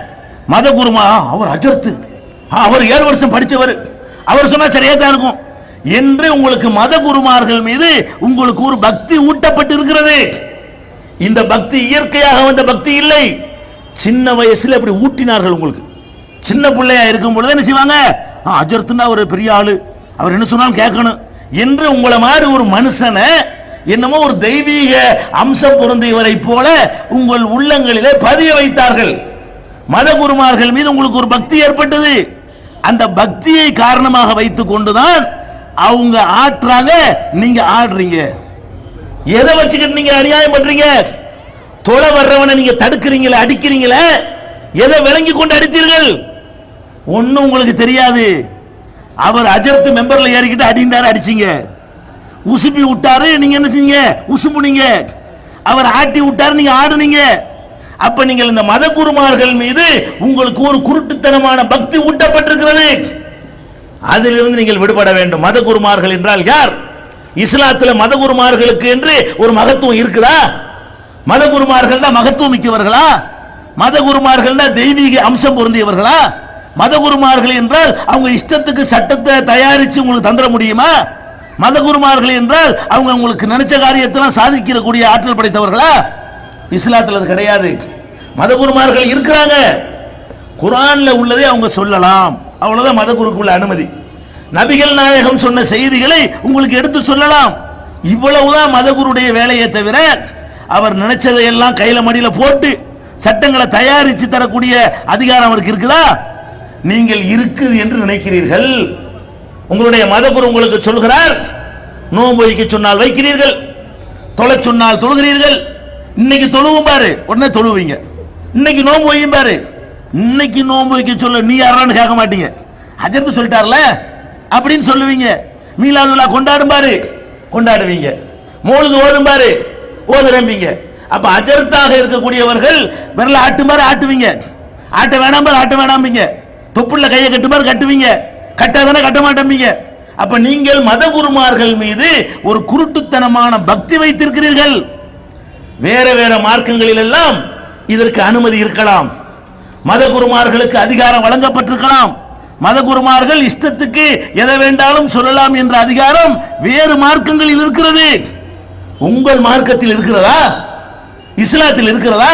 மத குருமா அவர் அஜர்த்து, அவர் 7 வருஷம் படிச்சவர், அவர் சொன்னா சரியா தான் இருக்கும் என்று உங்களுக்கு மத குருமார்கள் மீது உங்களுக்கு ஒரு பக்தி ஊட்டப்பட்டு இருக்கிறது. இந்த பக்தி இயற்கையாக வந்த பக்தி இல்லை, சின்ன வயசுல அப்படி ஊட்டினார்கள். உங்களுக்கு சின்ன பிள்ளையா இருக்கும் பொழுது என்ன செய்வாங்க? அஜர்த்துனா ஒரு பெரிய ஆளு, அவர் என்ன சொன்னாலும் கேட்கணும் என்று உங்களை மாதிரி ஒரு மனுஷனை என்னமோ ஒரு தெய்வீக அம்சம் பொருந்தியவரை போல உங்கள் உள்ளங்களிலே பதிய வைத்தார்கள். மத குருமார்கள் மீது உங்களுக்கு ஒரு பக்தி ஏற்பட்டது. அந்த பக்தியை காரணமாக வைத்துக் கொண்டுதான் அவங்க ஆட்டுறாங்க, நீங்க ஆடுறீங்க. எதை வச்சுக்கிட்டு நீங்க அநியாயம் பண்றீங்க? தொலை வர்றவனை நீங்க தடுக்கிறீங்களே, அடிக்கிறீங்களே, எதை விளங்கி கொண்டு அடித்தீர்கள்? ஒன்னும் உங்களுக்கு தெரியாது. அவர் அஜர்த்து மெம்பர்ல ஏறிக்கிட்டு அடிந்தாரு, அடிச்சீங்க. உசுப்பி விட்டாரு, நீங்க என்ன செய்யுங்க? உசுப்புனீங்க. அவர் ஆட்டி விட்டாரு, நீங்க ஆடுனீங்க. அப்ப நீங்கள் இந்த மத குருமார்கள் மீது உங்களுக்கு ஒரு குருட்டுத்தனமான பக்தி ஊட்டப்பட்டிருக்கிறது. அதிலிருந்து நீங்கள் விடுபட வேண்டும். மத குருமார்கள் என்றால் யார்? இஸ்லாத்தில் மத குருமார்களுக்கு என்று ஒரு மகத்துவம் இருக்குதா? மத குருமார்கள் தான் மகத்துவம் மிக்கவர்களா? மத குருமார்கள் தான் தெய்வீக அம்சம் பொருந்தியவர்களா? மத குருமார்கள் என்றால் அவங்க இஷ்டத்துக்கு சட்டத்தை தயாரிச்சு உங்களுக்கு தந்துட முடியுமா? மத குருமார்கள் என்றால் அவங்க உங்களுக்கு நினைச்ச காரியத்தெல்லாம் சாதிக்கக்கூடிய ஆற்றல் படைத்தவர்களா? இஸ்லாத்தில் அது கிடையாது. மத குருமார்கள் இருக்கிறாங்க, குர்ஆன்ல உள்ளதை அவங்க சொல்லலாம், அவ்வளவுதான் மத குருக்குள்ள அனுமதி. நபிகள் நாயகம் சொன்ன செய்திகளை உங்களுக்கு எடுத்து சொல்லலாம், இவ்வளவுதான் மத குருடைய வேலையை தவிர அவர் நினைச்சதை எல்லாம் கையில மடியில போட்டு சட்டங்களை தயாரித்து தரக்கூடிய அதிகாரம் அவருக்கு இருக்குதா? நீங்கள் இருக்குது என்று நினைக்கிறீர்கள். உங்களுடைய மத குரு உங்களுக்கு சொல்கிறார், நோன்பு வைக்க சொன்னால் வைக்கிறீர்கள், தொலை சொன்னால் தொழுகிறீர்கள். இன்னைக்கு தொழுவும் பாரு, உடனே தொழுவீங்க. இன்னைக்கு நோன்பு வையும் பாரு, இன்னைக்கு நோன்பு வைக்க சொல்ல நீ யாரான்னு கேட்க மாட்டீங்க, அஜர்த்து சொல்லிட்டார்ல அப்படின்னு சொல்லுவீங்க. மீலாதுல்லா கொண்டாடும் பாரு, கொண்டாடுவீங்க. மௌலிது ஓதும் பாரு, ஓதுறம்பீங்க. அப்ப அஜர்த்தாக இருக்கக்கூடியவர்கள் விரல ஆட்டு மாதிரி ஆட்டுவீங்க, ஆட்ட வேணாம் பாரு ஆட்ட வேணாம்பீங்க, தொப்புள்ள கையை கட்டு மாதிரி கட்டுவீங்க, கட்டாதானே கட்ட மாட்டேம்பீங்க. அப்ப நீங்கள் மத குருமார்கள் மீது ஒரு குருட்டுத்தனமான பக்தி வைத்திருக்கிறீர்கள். வேற வேற மார்க்கங்களில் எல்லாம் இதற்கு அனுமதி இருக்கலாம், மத குருமார்களுக்கு அதிகாரம் வழங்கப்பட்டிருக்கலாம். மத குருமார்கள் இஷ்டத்துக்கு எதை வேண்டாலும் சொல்லலாம் என்ற அதிகாரம் வேறு மார்க்கங்களில் இருக்கிறது. உங்கள் மார்க்கத்தில் இருக்கிறதா? இஸ்லாத்தில் இருக்கிறதா?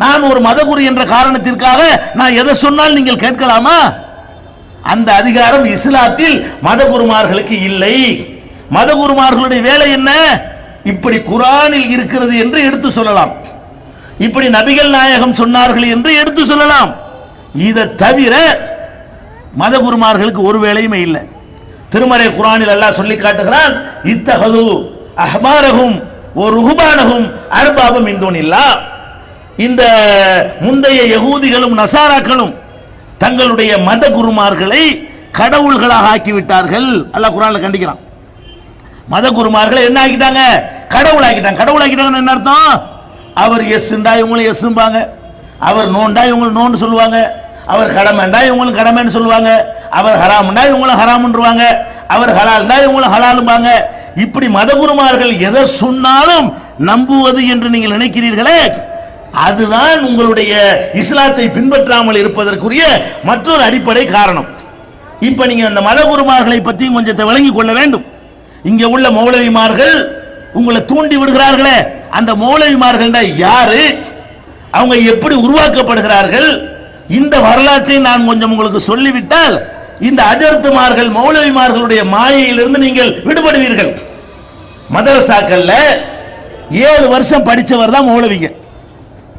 நான் ஒரு மத குரு என்ற காரணத்திற்காக நான் எதை சொன்னால் நீங்கள் கேட்கலாமா? அந்த அதிகாரம் இஸ்லாத்தில் மத குருமார்களுக்கு இல்லை. மத குருமார்களுடைய வேலை என்ன? இப்படி குர்ஆனில் இருக்கிறது என்று எடுத்து சொல்லலாம், இப்படி நபிகள் நாயகம் சொன்னார்கள் என்று எடுத்து சொல்லலாம். இதை தவிர மத குருமார்களுக்கு ஒரு வேலையுமே இல்லை. திருமறை குர்ஆனில் அல்லாஹ் சொல்லி காட்டுகிறான், இத்தஹது அஹ்பாரஹும் வ ருஹ்பானஹும் அர்பாபம் மின் தூனில்லாஹ். இந்த முந்தைய யகூதிகளும் நசாராக்களும் தங்களுடைய மத குருமார்களை கடவுள்களாக ஆக்கிவிட்டார்கள். அல்லாஹ் குர்ஆன்ல கண்டிக்கிறான். மத குருமார்களை என்ன ஆக்கிட்டாங்க? கடவுள் ஆக்கிட்டாங்க. கடவுள் ஆக்கிட்டாங்கன்னு என்ன அர்த்தம்? அவர் எஸ்ண்டா இவங்களும் எஸ்ம்பாங்க, அவர் நோண்டா இவங்களும் நோன்னு சொல்லுவாங்க, அவர் கடமைண்டா இவங்களும் கடமைன்னு சொல்லுவாங்க, அவர் ஹராம்ண்டா இவங்களும் ஹராம்ன்றுவாங்க, அவர் ஹலால்ண்டா இவங்களும் ஹலாலும்பாங்க. இப்படி மதகுருமார்கள் எதை சொன்னாலும் நம்புவது என்று நீங்கள் நினைக்கிறீர்களே, அதுதான் உங்களுடைய இஸ்லாத்தை பின்பற்றாமல் இருப்பதற்குரிய மற்றொரு அடிப்படை காரணம். இப்ப நீங்க அந்த மதகுருமார்களை பத்தி கொஞ்சத்தை விளங்கிக் கொள்ள வேண்டும். இங்க உள்ள மௌலவிமார்கள் உங்களை தூண்டி விடுகிறார்களே, அந்த மௌலவிமார்கள் யாரு, அவங்க எப்படி உருவாக்கப்படுகிறார்கள், இந்த வரலாற்றை நான் கொஞ்சம் உங்களுக்கு சொல்லிவிட்டால் இந்த அஜர்த்துமார்கள் மௌலவிமார்களுடைய மாயையிலிருந்து நீங்கள் விடுபடுவீர்கள். மதரசாக்கள்ல 7 வருஷம் படிச்சவர் தான் மௌலவிங்க.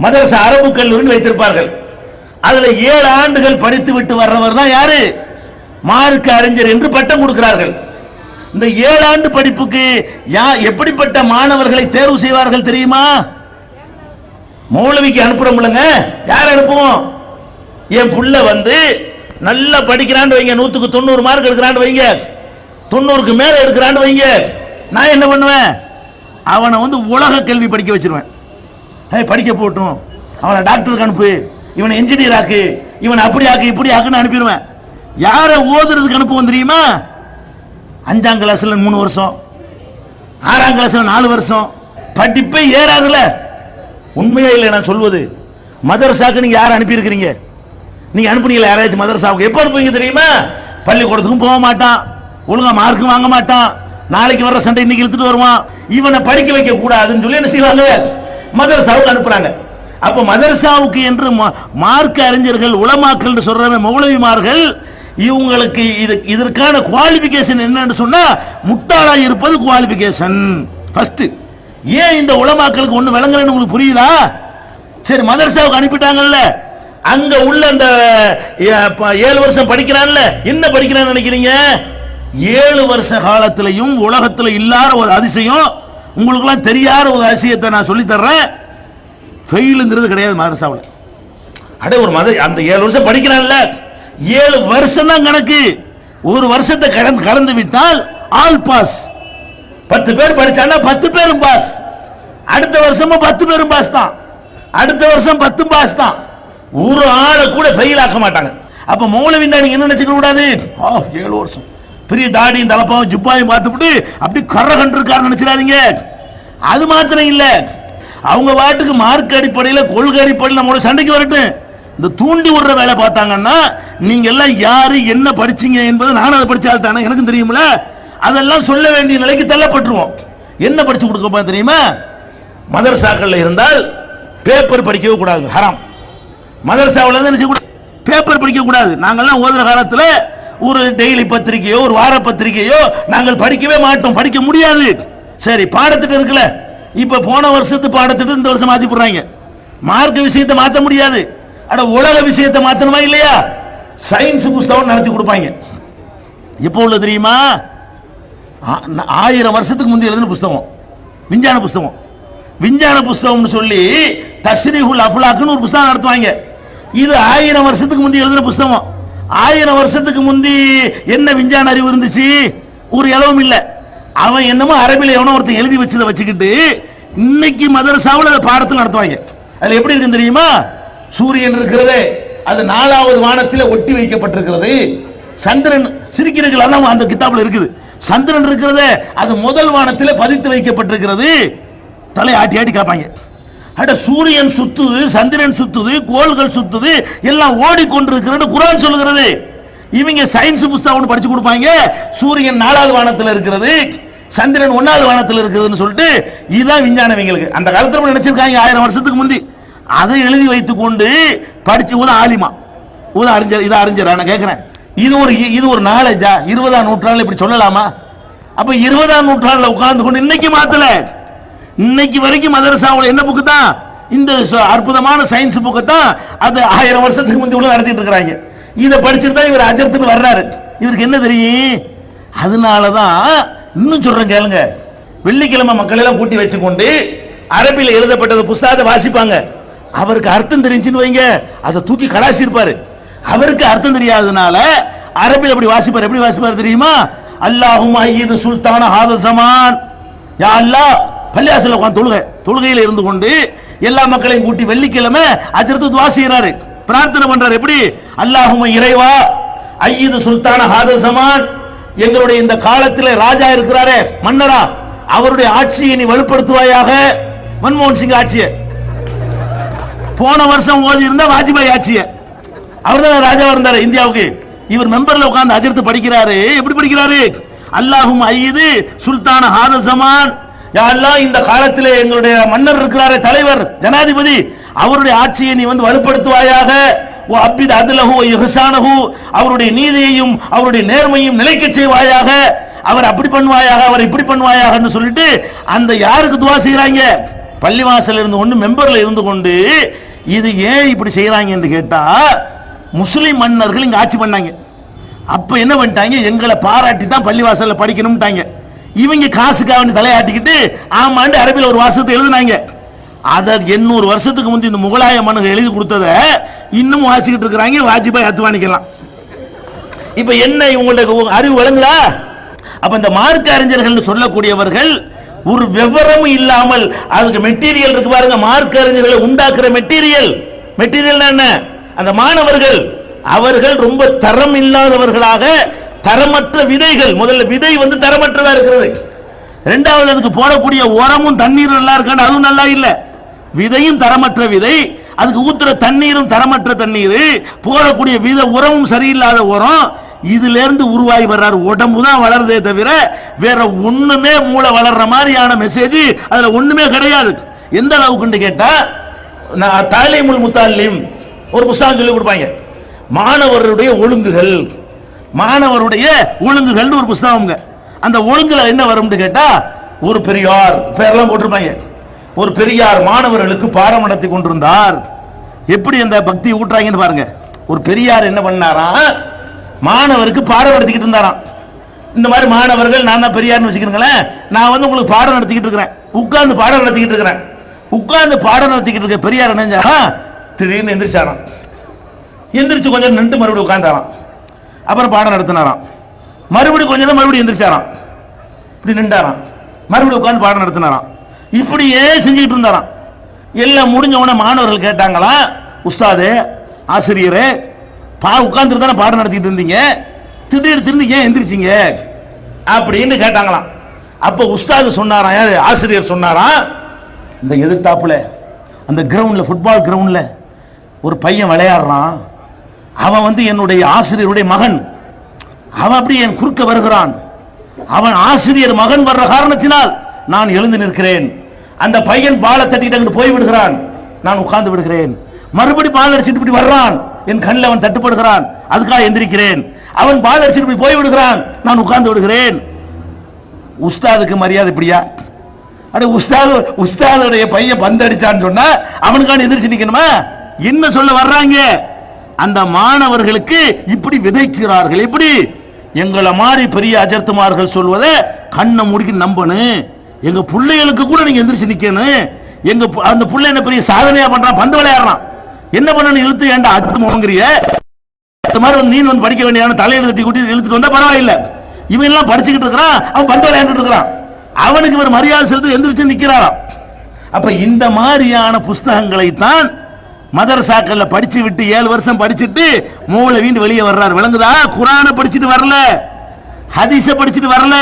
மதரசா அரபு கல்லூரி வைத்திருப்பார்கள். அதுல 7 ஆண்டுகள் படித்து விட்டு வர்றவர் தான் யாரு? மார்க்க அறிஞர் என்று பட்டம் கொடுக்கிறார்கள். இந்த 7 ஆண்டு படிப்புக்கு எப்படிப்பட்ட மாணவர்களை தேர்வு செய்வார்கள் தெரியுமா? மௌலவிக்கு அனுப்புறோம்லங்க, யார் அனுப்புவோம்? என் புள்ள நல்லா படிக்கிறான்னு வைங்க, 100க்கு 90 மார்க் எடுக்கிறான்னு வைங்க, 90க்கு மேல எடுக்கிறான்னு வைங்க, நான் என்ன பண்ணுவேன்? அவனை உலக கல்வி படிக்க வச்சிருவேன். படிக்க போட்டும், அவனை டாக்டருக்கு அனுப்பு, இவனை என்ஜினியர் ஆக்கு, இவனை அப்படி ஆக்கு இப்படி ஆக்குன்னு அனுப்பிடுவேன். யாரை ஓதுறதுக்கு அனுப்புவோம் தெரியுமா? 5ஆம் கிளாஸ்ல 3 வருஷம், 6ஆம் கிளாஸ்ல 4 வருஷம், படிப்பே ஏறாதுல. உண்மையா இல்லை நான் சொல்வது? மதரசாக்கு நீங்க யாரை அனுப்பி இருக்கிறீங்க? நீங்க அனுப்புனீங்களா யாராச்சும் மதரசாவுக்கு? எப்ப அனுப்புவீங்க தெரியுமா? பள்ளிக்கூடத்துக்கும் போக மாட்டான், ஒழுங்கா மார்க்கும் வாங்க மாட்டான், நாளைக்கு வர்ற சண்டை இன்னைக்கு இழுத்துட்டு வருவான், இவனை படிக்க வைக்க கூடாதுன்னு சொல்லி என்ன செய்வாங்க? மதரசாவுக்கு அனுப்புறாங்க. அப்ப மதரசாவுக்கு என்று மார்க்க அறிஞர்கள் உலமாக்கள் சொல்ற மௌலவிமார்கள் இவங்களுக்கு இதற்கான குவாலிபிகேஷன் என்னன்னு சொன்னா முட்டாளா இருப்பது குவாலிபிகேஷன் ஃபர்ஸ்ட். ஏன் இந்த உலமாக்களுக்கு ஒண்ணு விளங்கலன்னு உங்களுக்கு புரியுதா? சரி, மதரசாவுக்கு அனுப்பிட்டாங்கல்ல, அங்க உள்ள அந்த 7 வருஷம் படிக்கிறான்ல, என்ன படிக்கிறான்னு நினைக்கிறீங்க? 7 வருஷ காலத்திலையும் உலகத்துல இல்லாத ஒரு அதிசயம், உங்களுக்கு எல்லாம் தெரியாத ஒரு அதிசயத்தை நான் சொல்லி தர்றேன். ஃபெயிலுங்கிறது கிடையாது மதரசாவில். அடே ஒரு அந்த 7 வருஷம் படிக்கிறான்ல, 7 வருஷம் தான் கணக்கு. ஒரு வருஷத்தை கடந்து விட்டால் ஆல் பாஸ். 10 பேர் படிச்சானா 10 பேரும் பாஸ். அடுத்த வருஷமும் 10 பேரும் பாஸ் தான், அடுத்த வருஷம் 10 பாஸ் தான். ஒரு ஆளை கூட ஃபெயில் ஆக்க மாட்டாங்க. அப்ப மௌலவின்னா நீங்க என்ன நினைச்சுக்க கூடாது? 7 வருஷம் பெரிய தாடியும் தலப்பாவும் ஜிப்பாயும் பார்த்துட்டு அப்படி கரை கண்டிருக்காரு நினைச்சிடாதீங்க. அது மாத்திரம் இல்ல, அவங்க வாட்டுக்கு மார்க் அடிப்படையில் கொள்கை அடிப்படையில் நம்மளோட சண்டைக்கு வரட்டும். இந்த தூண்டி விடுற வேலை பார்த்தாங்கன்னா நீங்க எல்லாம் யாரு என்ன படிச்சீங்க என்பது நானும் அதை படிச்சால் தானே எனக்கும் தெரியுமில்ல, அதெல்லாம் சொல்ல வேண்டிய நிலைக்கு தள்ளப்பட்டுருவோம். என்ன படிச்சு கொடுக்க தெரியுமா? மதரசாக்கள் இருந்தால் பேப்பர் படிக்கவே கூடாது, ஹராம். மதரசாவில் பேப்பர் படிக்க கூடாது. நாங்கள்லாம் ஓதுற காலத்தில் ஒரு டெய்லி பத்திரிகையோ ஒரு வார பத்திரிகையோ நாங்கள் படிக்கவே மாட்டோம், படிக்க முடியாது. சரி, பாடத்திட்டம் இருக்குல்ல, இப்ப போன வருஷத்து பாடத்திட்டம் இந்த வருஷம் மாத்தி போடுறாங்க. மார்க்க விஷயத்தை மாற்ற முடியாது, அட உலக விஷயத்தை மாத்தணுமா இல்லையா? சயின்ஸ் புஸ்தகம் நடத்தி கொடுப்பாங்க. எப்போ உள்ள தெரியுமா? 1000 வருஷத்துக்கு முந்தைய எழுதின புஸ்தகம், விஞ்ஞான புஸ்தகம். விஞ்ஞான புஸ்தகம்னு சொல்லி தஷ்ரீஹுல் அஃப்லாக்னு ஒரு புஸ்தகம் நடத்துவாங்க. இது 1000 வருஷத்துக்கு முந்தைய எழுதின புஸ்தகம். 1000 வருஷத்துக்கு முந்தி என்ன விஞ்ஞான அறிவு இருந்துச்சு? ஒரு இலவும் இல்லை. அவன் என்னமோ அரபில எவனோ ஒருத்தன் எழுதி வச்சதை வச்சுக்கிட்டு இன்னைக்கு மதரசாவில் பாடத்தில் நடத்துவாங்க. அதுல எப்படி இருக்கு தெரியுமா? சூரியன் இருக்கிறது, அது 4வது வானத்தில் ஒட்டி வைக்கப்பட்டிருக்கிறது. சந்திரன் சிரிக்கிறீர்கள், அதான் அந்த கிதாபில் இருக்குது. சந்திரன் இருக்கிறது, அது முதல் வானத்தில் பதித்து வைக்கப்பட்டிருக்கிறது. தலை ஆட்டி ஆட்டி காப்பாங்க. அட சூரியன் சுத்துது, சந்திரன் சுத்துது, கோள்கள் சுத்துது, எல்லாம் ஓடிக்கொண்டிருக்கிறது குர்ஆன் சொல்லுகிறது. இவங்க சயின்ஸ் புஸ்தகம் படிச்சு கொடுப்பாங்க. சூரியன் 4வது வானத்தில் இருக்கிறது, சந்திரன் 1வது வானத்தில் இருக்கிறதுன்னு சொல்லிட்டு இதுதான் விஞ்ஞானவங்களுக்கு. அந்த காலத்தில் நினைச்சிருக்காங்க 1000 வருஷத்துக்கு முந்தி. அதை எழுதி வைத்துக் கொண்டு படிச்சு ஊத ஆலிமா, ஊத அறிஞர், இதை அறிஞர். நான் கேட்கிறேன், இது ஒரு நாலேஜா? 20ஆம் நூற்றாண்டுல இப்படி சொல்லலாமா? அப்ப 20ஆம் நூற்றாண்டுல உட்கார்ந்து கொண்டு இன்னைக்கு மாத்தல, இன்னைக்கு வரைக்கும் மதரசாவில் என்ன புக்கு தான்? இந்த அற்புதமான சயின்ஸ் புக்கு தான். அது 1000 வருஷத்துக்கு முந்தி உள்ள நடத்திட்டு இருக்கிறாங்க. இதை படிச்சுட்டு தான் இவர் அஜர்த்துக்கு வர்றாரு. இவருக்கு என்ன தெரியும்? அதனாலதான் இன்னும் சொல்றேன் கேளுங்க. வெள்ளிக்கிழமை மக்கள் எல்லாம் கூட்டி வச்சுக்கொண்டு அரபியில் எழுதப்பட்டது புஸ்தகத்தை வாசிப்பாங்க. அவருக்கு அர்த்தம் தெரிஞ்சுன்னு வைங்க, அதை தூக்கி கலாசி இருப்பாரு. அவருக்கு அர்த்தம் தெரியாததுனால அரபியில் எப்படி வாசிப்பார்? எப்படி வாசிப்பார் தெரியுமா? அல்லாஹும்ம ஐயிது சுல்தான ஹாத ஜமான், யா அல்லாஹ். பள்ளியாசல்ல உட்கார்ந்து தொழுகையில இருந்து கொண்டு எல்லா மக்களையும் கூட்டி வெள்ளிக்கிழமை அஜரத்து துஆ செய்றாரு, பிரார்த்தனை பண்றாரு. எப்படி? அல்லாஹும்ம இறைவா ஐயிது சுல்தான ஹாத ஜமான், எங்களுடைய இந்த காலத்தில் ராஜா இருக்கிறாரே மன்னரா, அவருடைய ஆட்சியை நீ வலுப்படுத்துவாயாக. மன்மோகன் சிங் ஆட்சியை போன வருஷம் ஓதி இருந்த வாஜ்பாய் ஆட்சியை, அவர் தான் ராஜாவா இருந்தாரு இந்தியாவுக்கு. இவர் மெம்பர்ல உட்கார்ந்து அஜர்த்து படிக்கிறாரு. எப்படி படிக்கிறாரு? அல்லாஹும் ஐயிது சுல்தான ஹாத ஜமான், யா அல்லாஹ் இந்த காலத்தில் எங்களுடைய மன்னர் இருக்கிறாரே, தலைவர் ஜனாதிபதி, அவருடைய ஆட்சியை நீ வந்து வலுப்படுத்துவாயாக. ஓ அப்பித் அதுலஹு இஹ்சானஹு, அவருடைய நீதியையும் அவருடைய நேர்மையும் நிலைக்க செய்வாயாக. அவர் அப்படி பண்ணுவாயாக, அவர் இப்படி பண்ணுவாயாகன்னு சொல்லிட்டு அந்த யாருக்கு துவா செய்யறாங்க? பள்ளிவாசல் இருந்து கொண்டு மெம்பர்ல இருந்து கொண்டு. இது ஏன் இப்படி செய்யறாங்க என்று கேட்டா, முஸ்லிம் மன்னர்கள் இங்க ஆட்சி பண்ணாங்க. அப்ப என்ன பண்ணிட்டாங்க? எங்களை பாராட்டி தான் பள்ளிவாசல்ல படிக்கணும்ட்டாங்க. இவங்க காசுக்காக வேண்டி தலையாட்டிக்கிட்டு ஆமாண்டு அரபியில் ஒரு வாசகத்தை எழுதினாங்க. அதை 800 வருஷத்துக்கு முந்தைய இந்த முகலாய மன்னர்கள் எழுதி கொடுத்தத இன்னும் வாசிக்கிட்டு இருக்கிறாங்க. வாஜ்பாய் அத்வானிக்கலாம். இப்ப என்ன இவங்களுக்கு அறிவு விளங்குதா? அப்ப இந்த மார்க்க அறிஞர்கள் சொல்லக்கூடியவர்கள் ஒரு விவரமும் இல்லாமல், அதுக்கு மெட்டீரியல் இருக்கு பாருங்க, மார்க்க அறிஞர்களை உண்டாக்குற மெட்டீரியல் என்ன? அந்த மாணவர்கள் அவர்கள் ரொம்ப தரம் இல்லாதவர்களாக, தரமற்ற விதைகள். முதல்ல விதை வந்து தரமற்றதா இருக்கிறது. இரண்டாவது அதுக்கு போடக்கூடிய உரமும் தண்ணீரும் நல்லா இருக்காண்டு, அதுவும் நல்லா இல்ல. விதையும் தரமற்ற விதை, அதுக்கு ஊத்துற தண்ணீரும் தரமற்ற தண்ணீர், போடக்கூடிய வித உரமும் சரியில்லாத உரம். இதுல இருந்து உருவாகி வர்றாரு. உடம்பு தான் வளருதே தவிர வேற ஒண்ணுமே மூளை வளர்ற மாதிரியான மெசேஜ் அதுல ஒண்ணுமே கிடையாது. எந்த அளவுக்கு கேட்டா, தாலீமுல் முத்தாலிம் ஒரு புத்தகம் சொல்லி கொடுப்பாங்க, மாணவருடைய ஒழுங்குகள், மாணவருடைய ஒழுங்குகள் ஒரு புத்தகம். அந்த ஒழுங்குல என்ன வரும்னு கேட்டா, ஒரு பெரியார் பேரெல்லாம் போட்டிருப்பாங்க. ஒரு பெரியார் மாணவர்களுக்கு பாடம் நடத்தி கொண்டிருந்தார். எப்படி அந்த பக்தி ஊட்டுறாங்கன்னு பாருங்க. ஒரு பெரியார் என்ன பண்ணாரா, மாணவருக்கு பாடம் நடத்திக்கிட்டு இருந்தாராம். இந்த மாதிரி மாணவர்கள், நான் தான் பெரியார்னு வச்சுக்கிறேன், நான் வந்து உங்களுக்கு பாடம் நடத்திக்கிட்டு இருக்கிறேன், உட்கார்ந்து பாடம் நடத்திக்கிட்டு இருக்கிறேன். உட்கார்ந்து பாடம் நடத்திக்கிட்டு இருக்க பெரியார் என்ன, திடீர்னு எந்திரிச்சாராம். எந்திரிச்சு கொஞ்சம் நின்று மறுபடியும் உட்கார்ந்தாராம். அப்புறம் பாடம் நடத்தினாராம். மறுபடியும் கொஞ்சம் மறுபடியும் எந்திரிச்சாராம், இப்படி நின்றாராம். மறுபடியும் உட்கார்ந்து பாடம் நடத்தினாராம். இப்படியே செஞ்சுக்கிட்டு இருந்தாராம். எல்லாம் முடிஞ்ச உடனே மாணவர்கள் கேட்டாங்களா, உஸ்தாதே, ஆசிரியரே, உட்கார்ந்துட்டு தானே பாடம் நடத்திட்டு இருந்தீங்க, திடீர்னு ஏன் எந்திரிச்சிங்க அப்படின்னு கேட்டாங்களாம். அப்ப உஸ்தாது சொன்னாராம், யாரு ஆசிரியர் சொன்னாராம், இந்த எதிர்த்தாப்புல அந்த கிரவுண்ட்ல, ஃபுட்பால் கிரவுண்ட்ல ஒரு பையன் விளையாடுறான். அவன் வந்து என்னுடைய ஆசிரியருடைய மகன். அவன் அப்படி என் குறுக்க வருகிறான். அவன் ஆசிரியர் மகன் வர்ற காரணத்தினால் நான் எழுந்து நிற்கிறேன். அந்த பையன் பாலை தட்டிட்டு போய் விடுகிறான், நான் உட்கார்ந்து விடுகிறேன். மறுபடி பால் அடிச்சுட்டு இப்படி வர்றான், என் கண்ணில் அவன் தட்டுப்படுகிறான், அதுக்காக எந்திரிக்கிறேன். அவன் பால் அடிச்சுட்டு போய் விடுகிறான், நான் உட்கார்ந்து விடுகிறேன். உஸ்தாதுக்கு மரியாதை இப்படியா? அட உஸ்தாதுடைய பையன் பந்து அடிச்சான்னு சொன்னா அவனுக்கான எதிர்த்து நிக்கணுமா? என்ன சொல்ல வர்றாங்க? அந்த மாணவர்களுக்கு இப்படி விதைக்கிறார்கள். எப்படி? எங்களை மாதிரி பெரிய அஜர்த்துமார்கள் சொல்வதை கண்ணை முடிக்க நம்பணும். எங்க பிள்ளைகளுக்கு கூட நீங்க எந்திரிச்சு நிக்கணும். எங்க அந்த பிள்ளை என்ன பெரிய சாதனையா பண்றான், பந்து விளையாடுறான், என்ன பண்ணணும், இழுத்து ஏன்டா அர்த்தம் வாங்குறிய? இந்த மாதிரி வந்து நீ வந்து படிக்க வேண்டிய தலையில தட்டி கூட்டி இழுத்துட்டு வந்தா பரவாயில்ல. இவன் எல்லாம் படிச்சுக்கிட்டு இருக்கிறான், அவன் பந்து விளையாண்டுட்டு இருக்கிறான், அவனுக்கு இவர் மரியாதை செலுத்தி எந்திரிச்சு நிக்கிறாராம். அப்ப இந்த மாதிரியான புஸ்தகங்களை தான் மதரசாக்கள்ல படிச்சு விட்டு 7 வருஷம் படிச்சுட்டு மூளை வீண்டு வெளியே வர்றாரு. விளங்குதா? குரானை படிச்சுட்டு வரல, ஹதீஸ படிச்சுட்டு வரல,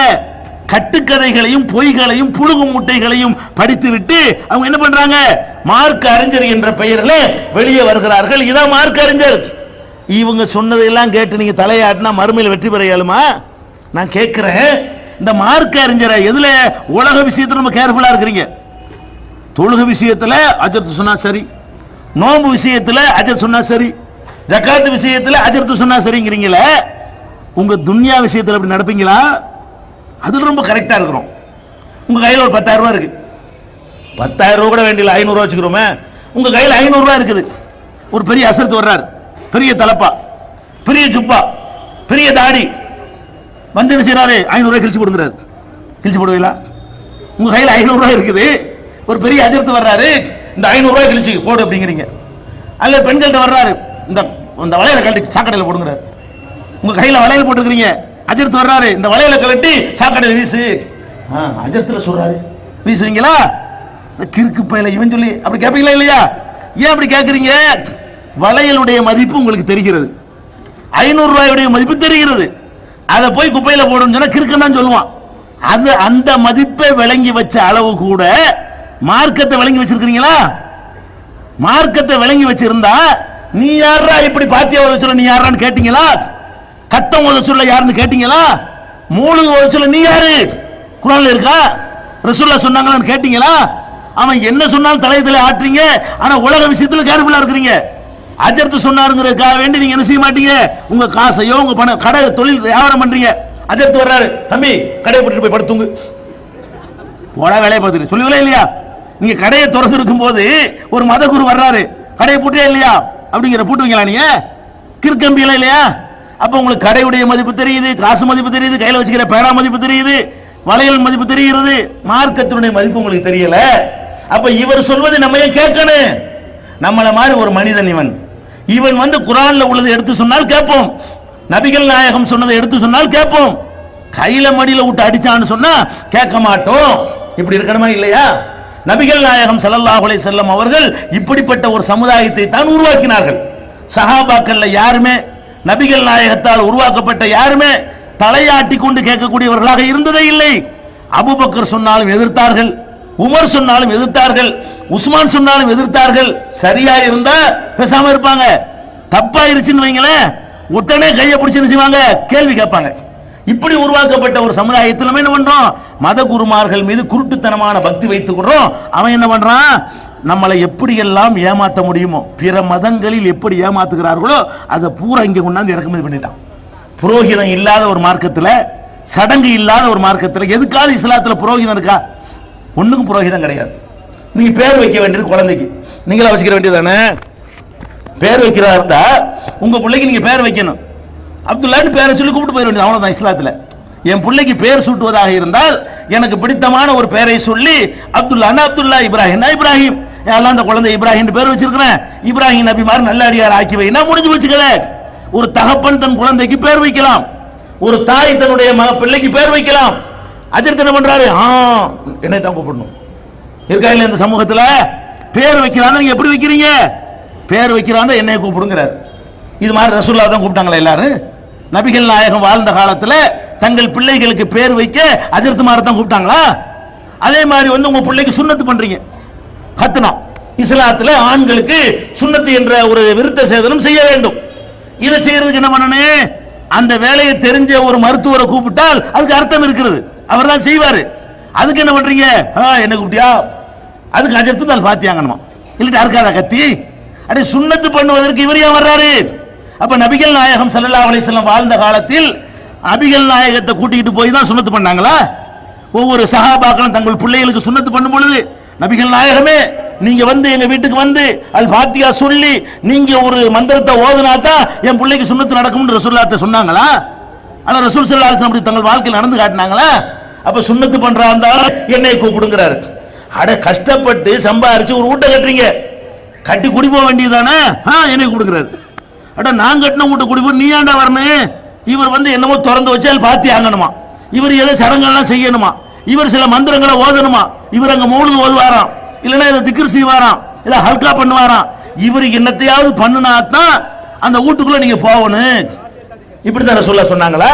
கட்டுக்கதைகளையும் பொய்களையும் புழுகு முட்டைகளையும் படித்து விட்டு அவங்க என்ன பண்றாங்க? மார்க்க அறிஞர் என்ற பெயரில் வெளியே வருகிறார்கள். இதான் மார்க்க அறிஞர். இவங்க சொன்னதையெல்லாம் கேட்டு நீங்க தலையாட்டினா மறுமையில் வெற்றி பெற இயலுமா? நான் கேட்கிறேன், இந்த மார்க்க அறிஞரை எதுல உலக விஷயத்துல நம்ம கேர்ஃபுல்லா இருக்கிறீங்க? தொழுகை விஷயத்துல அஜர்த்து சொன்னா சரி, நோம்பு விஷயத்துல அஜர் சொன்னா சரி, ஜகாத் விஷயத்துல அஜர்த்து சொன்னா சரிங்கிறீங்களே, உங்க துன்யா விஷயத்துல அப்படி நடப்பீங்களா? அதுல ரொம்ப கரெக்டா இருக்கிறோம். உங்க கையில் ஒரு 10,000 ரூபாய் இருக்கு, 10,000 ரூபாய் கூட வேண்டிய 500 ரூபாய் வச்சுக்கிறோமே. உங்க கையில் 500 ரூபாய் இருக்குது. ஒரு பெரிய அசரத்து வர்றாரு, பெரிய தலப்பா, பெரிய சுப்பா, பெரிய தாடி, வந்து என்ன செய்யறாரு? 500 ரூபாய் கிழிச்சு கொடுக்குறாரு. கிழிச்சு போடுவீங்களா? உங்க கையில் 500 ரூபாய் இருக்குது, ஒரு பெரிய அஜர்த்து வர்றாரு, இந்த 500 ரூபாய் கிழிச்சு போடு அப்படிங்கிறீங்க. அல்ல பெண்கள்கிட்ட வர்றாரு, இந்த வளையல கழட்டி சாக்கடையில் போடுங்கிறாரு. உங்க கையில வளையல் போட்டுக்கிறீங்க, அஜர்த்து வர்றாரு, இந்த வளையல கழட்டி சாக்கடையில் வீசு. அஜர்த்துல சொல்றாரு, வீசுவீங்களா? கிறுக்கு பையில இவன் சொல்லி அப்படி கேட்பீங்களா இல்லையா? ஏன் அப்படி கேட்கறீங்க? வளையலுடைய மதிப்பு உங்களுக்கு தெரிகிறது, 500 ரூபாயுடைய மதிப்பு தெரிகிறது. அதை போய் குப்பையில போடணும்னு சொன்னா கிறுக்குன்னு தான் சொல்லுவான். அது அந்த மதிப்பை விளங்கி வச்ச அளவு கூட மார்க்கத்தை விளங்கி வச்சிருக்கீங்களா? மார்க்கத்தை விளங்கி வச்சிருந்தா நீ யாரா இப்படி பாத்தியா ஓத சொல்ல நீ யாரான்னு கேட்டீங்களா? கத்தம் ஓத சொல்ல யாருன்னு கேட்டீங்களா? மூலு ஓத சொல்ல நீ யாரு? குர்ஆன்ல இருக்கா? ரசூலுல்லாஹ் சொன்னாங்களான்னு கேட்டீங்களா? அவன் என்ன சொன்னாலும் தலையத்திலே ஆட்டுறீங்க, ஆனா உலக விஷயத்துல கேர்ஃபுல்லா இருக்கிறீங்க. அஜர்த்து சொன்னாருங்கிறதுக்காக வேண்டி நீங்க என்ன செய்ய மாட்டீங்க? உங்க காசையோ உங்க பணம் கடை தொழில் வியாபாரம் பண்றீங்க. அஜர்த்து வர்றாரு, தம்பி கடையை போட்டு போய் படுத்துங்க, போடா வேலையை பார்த்துட்டு சொல்லுவீங்களா இல்லையா? நீங்க கடையை திறந்து இருக்கும் போது ஒரு மத குரு வர்றாரு, கடையை பூட்டியா இல்லையா அப்படிங்கிற பூட்டுவீங்களா? நீங்க கிற்கம்பியெல்லாம் இல்லையா? அப்ப உங்களுக்கு கடையுடைய மதிப்பு தெரியுது, காசு மதிப்பு தெரியுது, கையில வச்சுக்கிற பேனா மதிப்பு தெரியுது, வளையல் மதிப்பு தெரிகிறது, மார்க்கத்தினுடைய மதிப்பு உங்களுக்கு தெரியல. அப்ப இவர் சொல்வதை நம்ம ஏன் கேட்கணும்? நம்மள மாதிரி ஒரு மனிதன் இவன் வந்து குர்ஆன்ல உள்ளதை எடுத்து சொன்னால் கேட்போம், நபிகள் நாயகம் சொன்னதை எடுத்து சொன்னால் கேட்போம். கையில மடியில விட்டு அடிச்சான்னு சொன்னா கேட்க மாட்டோம். இப்படி இருக்கணுமா இல்லையா? நபிகள் நாயகம் ஸல்லல்லாஹு அலைஹி வஸல்லம் அவர்கள் இப்படிப்பட்ட ஒரு சமுதாயத்தை தான் உருவாக்கினார்கள். சஹாபாக்கள்ல யாருமே நபிகள் நாயகத்தால் உருவாக்கப்பட்ட யாருமே தலையாட்டி கொண்டு கேட்கக்கூடியவர்களாக இருந்ததே இல்லை. அபூபக்கர் சொன்னாலும் எதிர்த்தார்கள், உமர் சொன்னாலும் எதிர்த்தார்கள், உஸ்மான் சொன்னாலும் எதிர்த்தார்கள். சரியா இருந்தா பேசாம இருப்பாங்க, தப்பாயிருச்சுன்னு வைங்களேன் உடனே கையை பிடிச்சு செய்வாங்க, கேள்வி கேட்பாங்க. இப்படி உருவாக்கப்பட்ட ஒரு சமுதாயத்தில் நம்ம என்ன பண்றோம்? மத குருமார்கள் மீது குருட்டுத்தனமான பக்தி வைத்துக்கிறோம். அவன் என்ன பண்றான்? நம்மளை எப்படி எல்லாம் ஏமாற்ற முடியுமோ, பிற மதங்களில் எப்படி ஏமாத்துகிறார்களோ அதை பூரா இங்க கொண்டாந்து இறக்குமதி பண்ணிட்டான். புரோகிதம் இல்லாத ஒரு மார்க்கத்தில், சடங்கு இல்லாத ஒரு மார்க்கத்தில் எதுக்காவது இஸ்லாத்தில் புரோகிதம் இருக்கா? ஒண்ணுக்கும் புரோகிதம் கிடையாது. நீங்க பேர் வைக்க வேண்டியது குழந்தைக்கு நீங்களா வச்சுக்க வேண்டியதானே? பேர் வைக்கிறா இருந்தா உங்க பிள்ளைக்கு நீங்க பேர் வைக்கணும். அப்துல்லான்னு பேரை சொல்லி கூப்பிட்டு போயிட வேண்டியது, அவ்வளவுதான். இஸ்லாத்துல என் பிள்ளைக்கு பேர் சூட்டுவதாக இருந்தால் எனக்கு பிடித்தமான ஒரு பேரை சொல்லி அப்துல்லான்னா அப்துல்லா, இப்ராஹிம்னா இப்ராஹிம், எல்லாம் அந்த குழந்தை இப்ராஹிம் பேர் வச்சிருக்கிறேன், இப்ராஹிம் நபி மாதிரி நல்ல அடியார் ஆக்கி வைனா முடிஞ்சு வச்சுக்கல. ஒரு தகப்பன் தன் குழந்தைக்கு பேர் வைக்கலாம், ஒரு தாய் தன்னுடைய பிள்ளைக்கு பேர் வைக்கலாம். அஜர்த் என்ன பண்றாரு? என்னை தான் கூப்பிடணும் இருக்கா இல்ல? இந்த சமூகத்துல பேர் வைக்கிறாங்க, நீங்க எப்படி வைக்கிறீங்க? பேர் வைக்கிறாங்க என்னைய கூப்பிடுங்கிறார். இது மாதிரி ரசூலுல்லாஹ் தான் கூப்பிட்டாங்களா எல்லாரும்? நபிகள் நாயகம் வாழ்ந்த காலத்துல தங்கள் பிள்ளைகளுக்கு பேர் வைக்க அஜர்த் மாதிரி தான் கூப்பிட்டாங்களா? அதே மாதிரி வந்து உங்க பிள்ளைக்கு சுன்னத்து பண்றீங்க, ஹத்னா. இஸ்லாத்துல ஆண்களுக்கு சுன்னத்து என்ற ஒரு விருத்த சேதனம் செய்ய வேண்டும். இதை செய்யறதுக்கு என்ன பண்ணணும்? அந்த வேலையை தெரிஞ்ச ஒரு மருத்துவரை கூப்பிட்டால் அதுக்கு அர்த்தம் இருக்கிறது, அவர் தான் செய்வாரு. அதுக்கு என்ன பண்றீங்க? என்ன கூப்பிட்டியா? அதுக்கு அஜர்த்து தான் பாத்தியாங்கணுமா, இல்லட்டா இருக்காதா கத்தி? அடே சுன்னத்து பண்ணுவதற்கு இவர் ஏன் வர்றாரு? அப்ப நபிகள் நாயகம் ஸல்லல்லாஹு அலைஹி வஸல்லம் வாழ்ந்த காலத்தில் நபிகள் நாயகத்தை கூட்டிட்டு போய் தான் சுன்னத்து பண்ணாங்களா? ஒவ்வொரு சஹாபாக்களும் தங்கள் பிள்ளைகளுக்கு சுன்னத்து பண்ணும் பொழுது நபிகள் நாயகமே நீங்க வந்து எங்க வீட்டுக்கு வந்து அல் ஃபாத்திஹா சொல்லி நீங்க ஒரு மந்திரத்தை ஓதுனா தான் என் பிள்ளைக்கு சுன்னத்து நடக்கும்னு ரசூலுல்லாஹ் சொன்னாங்களா? ஆனா ரசூல் ஸல்லல்லாஹு அலைஹி வஸல்லம் அப்படி தங்கள் வாழ்க்கையில் நடந்து காட்டினாங்களா? அப்ப சுன்னத்து பண்றா இருந்தாலும் என்னை கூப்பிடுங்கிறாரு. அட கஷ்டப்பட்டு சம்பாரிச்சு ஒரு வீட்டை கட்டுறீங்க, கட்டி குடி போக வேண்டியதானே? என்னை கூப்பிடுங்கிறாரு. அட நான் கட்டின வீட்டை குடி போய் நீ ஏன்டா வரணும்? இவர் வந்து என்னமோ திறந்து வச்சால் பாத்தி ஆங்கணுமா, இவர் ஏதோ சடங்கெல்லாம் செய்யணுமா, இவர் சில மந்திரங்களை ஓதணுமா, இவர் அங்க மௌலிது ஓதுவாராம், இல்லைன்னா இதை திக்ர் செய்வாராம், இல்ல ஹல்கா பண்ணுவாராம். இவர் என்னத்தையாவது பண்ணுனா தான் அந்த வீட்டுக்குள்ள நீங்க போகணும். இப்படித்தான் ரசூலுல்லாஹ் சொன்னாங்களா?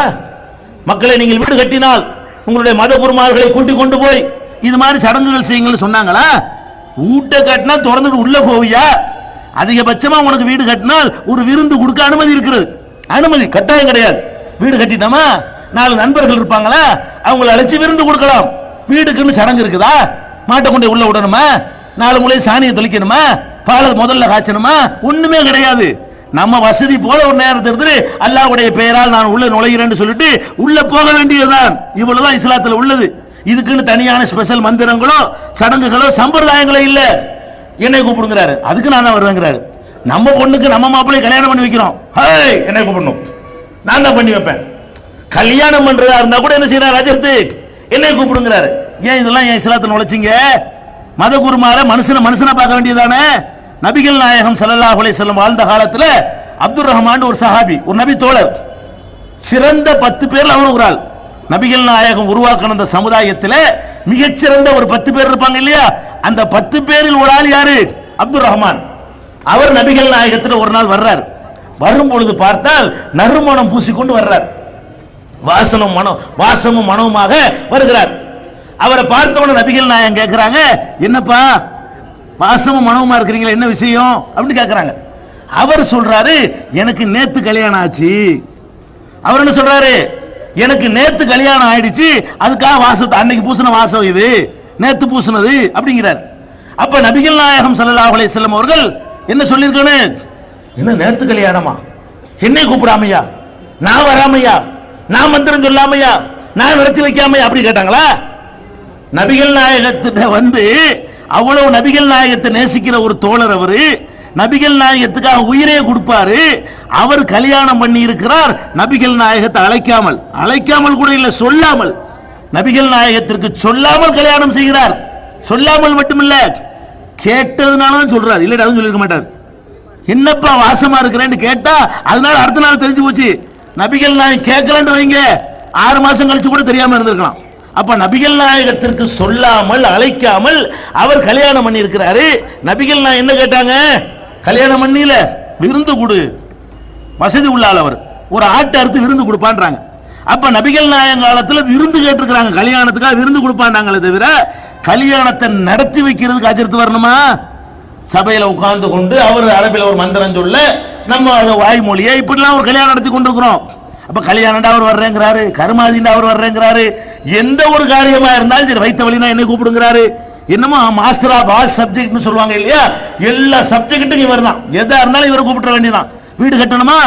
மக்களை நீங்கள் வீடு கட்டினால் உங்களுடைய மத குருமார்களை கூட்டிக் கொண்டு போய் இது மாதிரி சடங்குகள் செய்யுங்கன்னு சொன்னாங்களா? வீட்டை கட்டினா திறந்துட்டு உள்ள போவியா? அதிகபட்சமா உனக்கு வீடு கட்டினால் ஒரு விருந்து கொடுக்க அனுமதி இருக்கிறது, அனுமதி கட்டாயம் கிடையாது. வீடு கட்டிட்டோமா 4 நண்பர்கள் இருப்பாங்களா, அவங்களை அழைச்சு விருந்து கொடுக்கலாம். வீடுக்குன்னு சடங்கு இருக்குதா? மாட்டை கொண்டு உள்ள விடணுமா? 4 முறை சாணியை தெளிக்கணுமா? பாலை முதல்ல காய்ச்சணுமா? ஒண்ணுமே கிடையாது. நம்ம வசதி போல ஒரு நேரத்தை எடுத்து அல்லாஹ்வுடைய பெயரால் நான் உள்ள நுழைகிறேன்னு சொல்லிட்டு உள்ள போக வேண்டியதுதான். இவ்வளவுதான் இஸ்லாத்துல உள்ளது. இதுக்குன்னு தனியான ஸ்பெஷல் மந்திரங்களோ சடங்குகளோ சம்பிரதாயங்களோ இல்ல. என்னை கூப்பிடுங்கிறாரு, அதுக்கு நான் தான் வருவேங்கிறாரு. நம்ம பொண்ணுக்கு நம்ம மாப்பிள்ளை கல்யாணம் பண்ணி வைக்கிறோம், என்னை கூப்பிடணும், நான் தான் பண்ணி வைப்பேன். கல்யாணம் பண்றதா இருந்தா கூட என்ன செய்யறாரு அஜர்த்து, என்னை கூப்பிடுங்கிறாரு. ஏன் இதெல்லாம் ஏன் இஸ்லாத்தை நுழைச்சிங்க? மத குருமார மனுஷனா பார்க்க வேண்டியதானே? நபிகள் நாயகம் ஸல்லல்லாஹு அலைஹி வஸல்லம் வாழ்ந்த காலத்துல அப்துர் ரஹ்மான் ஒரு சஹாபி, ஒரு நபி தோழர், சிறந்த 10 பேர்ல அவரும் ஒரு ஆள். நபிகள் நாயகம் உருவாக்கின அந்த சமுதாயத்தில் மிகச்சிறந்த ஒரு 10 பேர் இருப்பாங்க இல்லையா, அந்த 10 பேரில் ஒரு ஆள் யாரு? அப்துர் ரஹ்மான். அவர் நபிகள் நாயகத்தில் ஒரு நாள் வர்றார். வரும் பொழுது பார்த்தால் நறுமணம் பூசிக்கொண்டு வர்றார். வாசமும் மனமுமாக வருகிறார். அவரை பார்த்தவன நபிகள் நாயகம் கேட்கிறாங்க, என்னப்பா வாசமும் மனமுமா இருக்கிறீங்களா, என்ன விஷயம் அப்படின்னு கேட்கிறாங்க. அவர் சொல்றாரு, எனக்கு நேத்து கல்யாணம் ஆச்சு. அவர் என்ன சொல்றாரு, எனக்கு நேத்து கல்யாணம் ஆயிடுச்சு, அதுக்காக வாசத்தை அன்னைக்கு பூசின வாசம் இது, நேத்து பூசினது அப்படிங்கிறார். அப்ப நபிகள் நாயகம் ஸல்லல்லாஹு அலைஹி வஸல்லம் அவர்கள் என்ன சொல்லிருக்கணும், என்ன நேத்து கல்யாணமா, என்னை கூப்பிடாமையா, நான் வராமையா, நான் மந்திரம் சொல்லாமையா, நான் நடத்தி வைக்காமையா அப்படி கேட்டாங்களா? நபிகள் நாயகத்திட்ட வந்து அவ்வளவு நபிகள் நாயகத்தை நேசிக்கிற ஒரு தோழர் அவரு, நபிகள் நாயகத்துக்காக உயிரே கொடுப்பாரு. அவர் கல்யாணம் பண்ணி இருக்கிறார், நபிகள் நாயகத்தை அழைக்காமல் கூட இல்ல, சொல்லாமல், நபிகள் நாயகத்திற்கு சொல்லாமல் கல்யாணம் செய்கிறார். சொல்லாமல் மட்டுமில்ல, கேட்டதுனாலதான் சொல்றார், இல்ல அதுவும் சொல்லிருக்க மாட்டார். என்னப்பா வாசமா இருக்கிறேன்னு கேட்டா அதனால அடுத்த நாள் தெரிஞ்சு போச்சு. நபிகள் நாயகம் கேட்கலன்னு வைங்க, 6 மாசம் கழிச்சு கூட தெரியாம இருந்திருக்கலாம். அப்ப நபிகள் நாயகத்திற்கு சொல்லாமல் அழைக்காமல் அவர் கல்யாணம் பண்ணி இருக்கிறாரு. நபிகள் நாயகம் என்ன கேட்டாங்க, கல்யாணம் பண்ணல விருந்து கொடு, வசதி உள்ளால் அவர் ஒரு ஆட்டை அறுத்து விருந்து கொடுப்பான்றாங்க. அப்ப நபிகள் நாயகம் காலத்துல விருந்து கேட்டிருக்கிறாங்க, கல்யாணத்துக்காக விருந்து கொடுப்பாண்டாங்களே தவிர கல்யாணத்தை நடத்தி வைக்கிறதுக்கு அஜர்த்து வரணுமா? சபையில உட்கார்ந்து கொண்டு அவர் அரபில ஒரு மந்திரம் சொல்ல நம்ம வாய்மொழியை இப்படிலாம் ஒரு கல்யாணம் நடத்தி கொண்டிருக்கிறோம். அப்ப கல்யாணம் அவர் வர்றேங்கிறாரு, கருமாதிண்டா அவர் வர்றேங்கிறாரு, எந்த ஒரு காரியமா இருந்தாலும் சரி வைத்த வழினா என்ன கூப்பிடுங்கிறாரு. என்னமோ மாஸ்டர் ஆஃப் ஆல் சப்ஜெக்ட்னு சொல்லுவாங்க இல்லையா, எல்லா சப்ஜெக்ட்டுக்கும் இவர் தான், எதா இருந்தாலும் இவரை கூப்பிட வேண்டியதான். வீடு கட்டணுமா,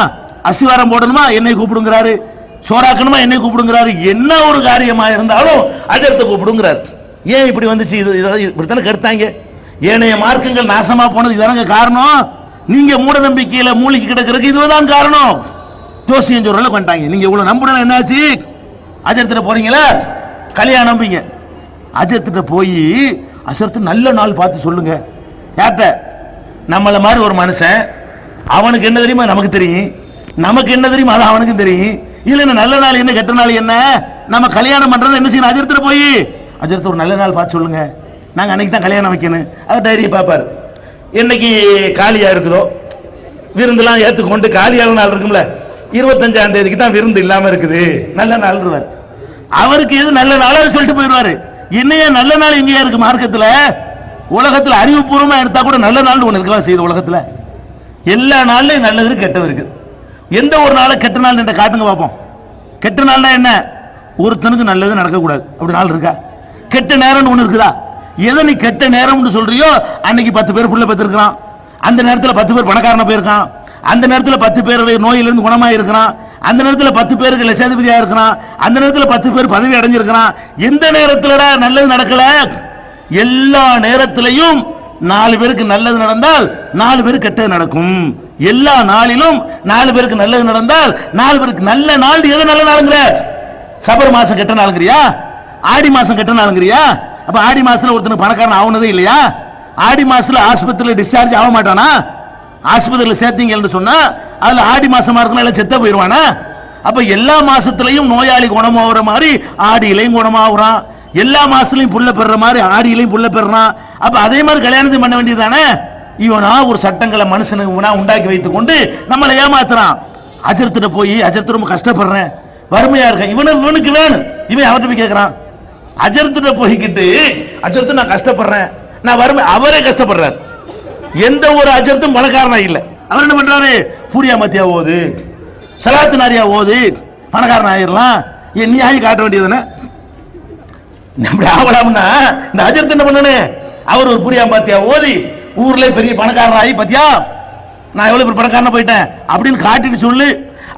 அசிவாரம் போடணுமா, என்னை கூப்பிடுங்கிறாரு, சோறாக்கணுமா என்னை கூப்பிடுங்கிறாரு, என்ன ஒரு காரியமா இருந்தாலும் அஜர்த்தை கூப்பிடுங்கிறாரு. ஏன் இப்படி வந்துச்சு? இப்படித்தானே கருத்தாங்க. ஏனைய மார்க்கங்கள் நாசமா போனது இதானங்க காரணம். நீங்க மூட நம்பிக்கையில மூளைக்கு கிடக்கிறதுக்கு இதுதான் காரணம். ஜோசியம் சொல்றல கொண்டாங்க. நீங்க இவ்வளவு நம்புனா என்னாச்சு? அஜர்த்திட்ட போறீங்களா, கல்யாணம் நம்பிங்க, அஜர்த்திட்ட போய் அஜர்த்து நல்ல நாள் பார்த்து சொல்லுங்க. யார்கிட்ட? நம்மள மாதிரி ஒரு மனுஷன், அவனுக்கு என்ன தெரியுமா நமக்கு தெரியும், நமக்கு என்ன தெரியுமா அது அவனுக்கும் தெரியும். இல்ல நல்ல நாள் என்ன கெட்ட நாள் என்ன, நம்ம கல்யாணம் பண்றது என்ன செய்யணும்? அஜர்த்திட்ட போய் அஜர்த்து ஒரு நல்ல நாள் பார்த்து சொல்லுங்க, நாங்க அன்னைக்கு தான் கல்யாணம் வைக்கணும். அவர் டைரியை பார்ப்பாரு, என்னைக்கு காலியா இருக்குதோ விருந்துலாம் ஏற்றுக்கொண்டு காலியான நாள் இருக்கும்ல, 25ஆம் தேதிக்கு தான் விருந்து இல்லாம இருக்குது, நல்ல நாள். அவருக்கு எது நல்ல நாள் அதை சொல்லிட்டு போயிடுவாரு. என்னையா நல்ல நாள் எங்கேயா இருக்கு மார்க்கத்துல? உலகத்துல அறிவுபூர்வமா எடுத்தா கூட நல்ல நாள் ஒண்ணு இருக்கலாம் செய்யுது. உலகத்துல எல்லா நாள்லயும் நல்லது இருக்கு, கெட்டது இருக்கு. எந்த ஒரு நாளை கெட்ட நாள் என்ற காட்டுங்க பார்ப்போம். கெட்ட நாள்னா என்ன? ஒருத்தனுக்கு நல்லது நடக்கக்கூடாது அப்படி நாள் இருக்கா? கெட்ட நேரம் ஒண்ணு இருக்குதா? எதை நீ கெட்ட நேரம்னு சொல்றியோ அன்னைக்கு 10 பேர் புள்ள பெற்றிருக்கிறான், அந்த நேரத்தில் 10 பேர் பணக்காரன போயிருக்கான், அந்த நேரத்தில் 10 பேர் நோயிலிருந்து குணமாக இருக்கிறான், அந்த நேரத்தில் 10 பேருக்கு லட்சாதிபதியா இருக்கிறான், அந்த நேரத்தில் 10 பேர் பதவி அடைஞ்சிருக்கிறான். எந்த நேரத்தில் நல்லது நடக்கல? எல்லா நேரத்திலையும் 4 பேருக்கு நல்லது நடந்தால் 4 பேருக்கு கெட்டது நடக்கும். எல்லா நாளிலும் 4 பேருக்கு நல்லது நடந்தால் 4 பேருக்கு நல்ல நாள். எது நல்ல நாளுங்கிற? சபர் மாசம் கெட்ட நாளுங்கிறியா? ஆடி மாசம் கெட்ட நாளுங்கிறியா? அப்ப ஆடி மாசத்துல ஒருத்தனுக்கு பணக்காரன் ஆகுனதே இல்லையா? ஆடி மாசத்துல ஆஸ்பத்திரியில் டிஸ்சார்ஜ் ஆக மாட்டானா? ஆஸ்பத்திரியில் சேர்த்தீங்கன்னு சொன்னா அதுல ஆடி மாசமா இருக்கணும் செத்த போயிருவானா? அப்ப எல்லா மாசத்திலையும் நோயாளி குணமாகிற மாதிரி ஆடியிலையும் குணமாகறான், எல்லா மாசத்துலையும் புள்ள பெற மாதிரி ஆடியிலையும் புள்ள பெறான். அப்ப அதே மாதிரி கல்யாணத்தை பண்ண வேண்டியதானே? இவனா ஒரு சட்டங்களை மனுஷனுக்கு உண்டாக்கி வைத்துக் கொண்டு நம்மளை ஏமாத்துறான். அஜர்த்திட்ட போய் அஜர்த்து ரொம்ப கஷ்டப்படுறேன், வறுமையா இருக்கேன், இவனுக்கு வேணும், இவன் அவர்கிட்ட போய் கேட்கிறான். அஜர்த்திட்ட போய்கிட்டு அஜர்த்து நான் கஷ்டப்படுறேன், நான் வறுமை, அவரே கஷ்டப்படுறார். எந்த ஒரு அஜர்த்தும் பணக்காரனா இல்ல. அவர் என்ன பண்றாரு? பூரியா மத்தியா ஓது, சலாத்து நாரியா ஓது, பணக்காரன் ஆயிரலாம். நீ ஆகி காட்ட வேண்டியதுன்னு அப்படி ஆகலாம்னா இந்த அஜர்த்து என்ன பண்ணனே? அவர் ஒரு பூரியா மத்தியா ஓதி ஊர்ல பெரிய பணக்காரன் ஆகி பத்தியா நான் எவ்வளவு பெரிய பணக்காரனா போயிட்டேன் அப்படின்னு காட்டிட்டு சொல்லு.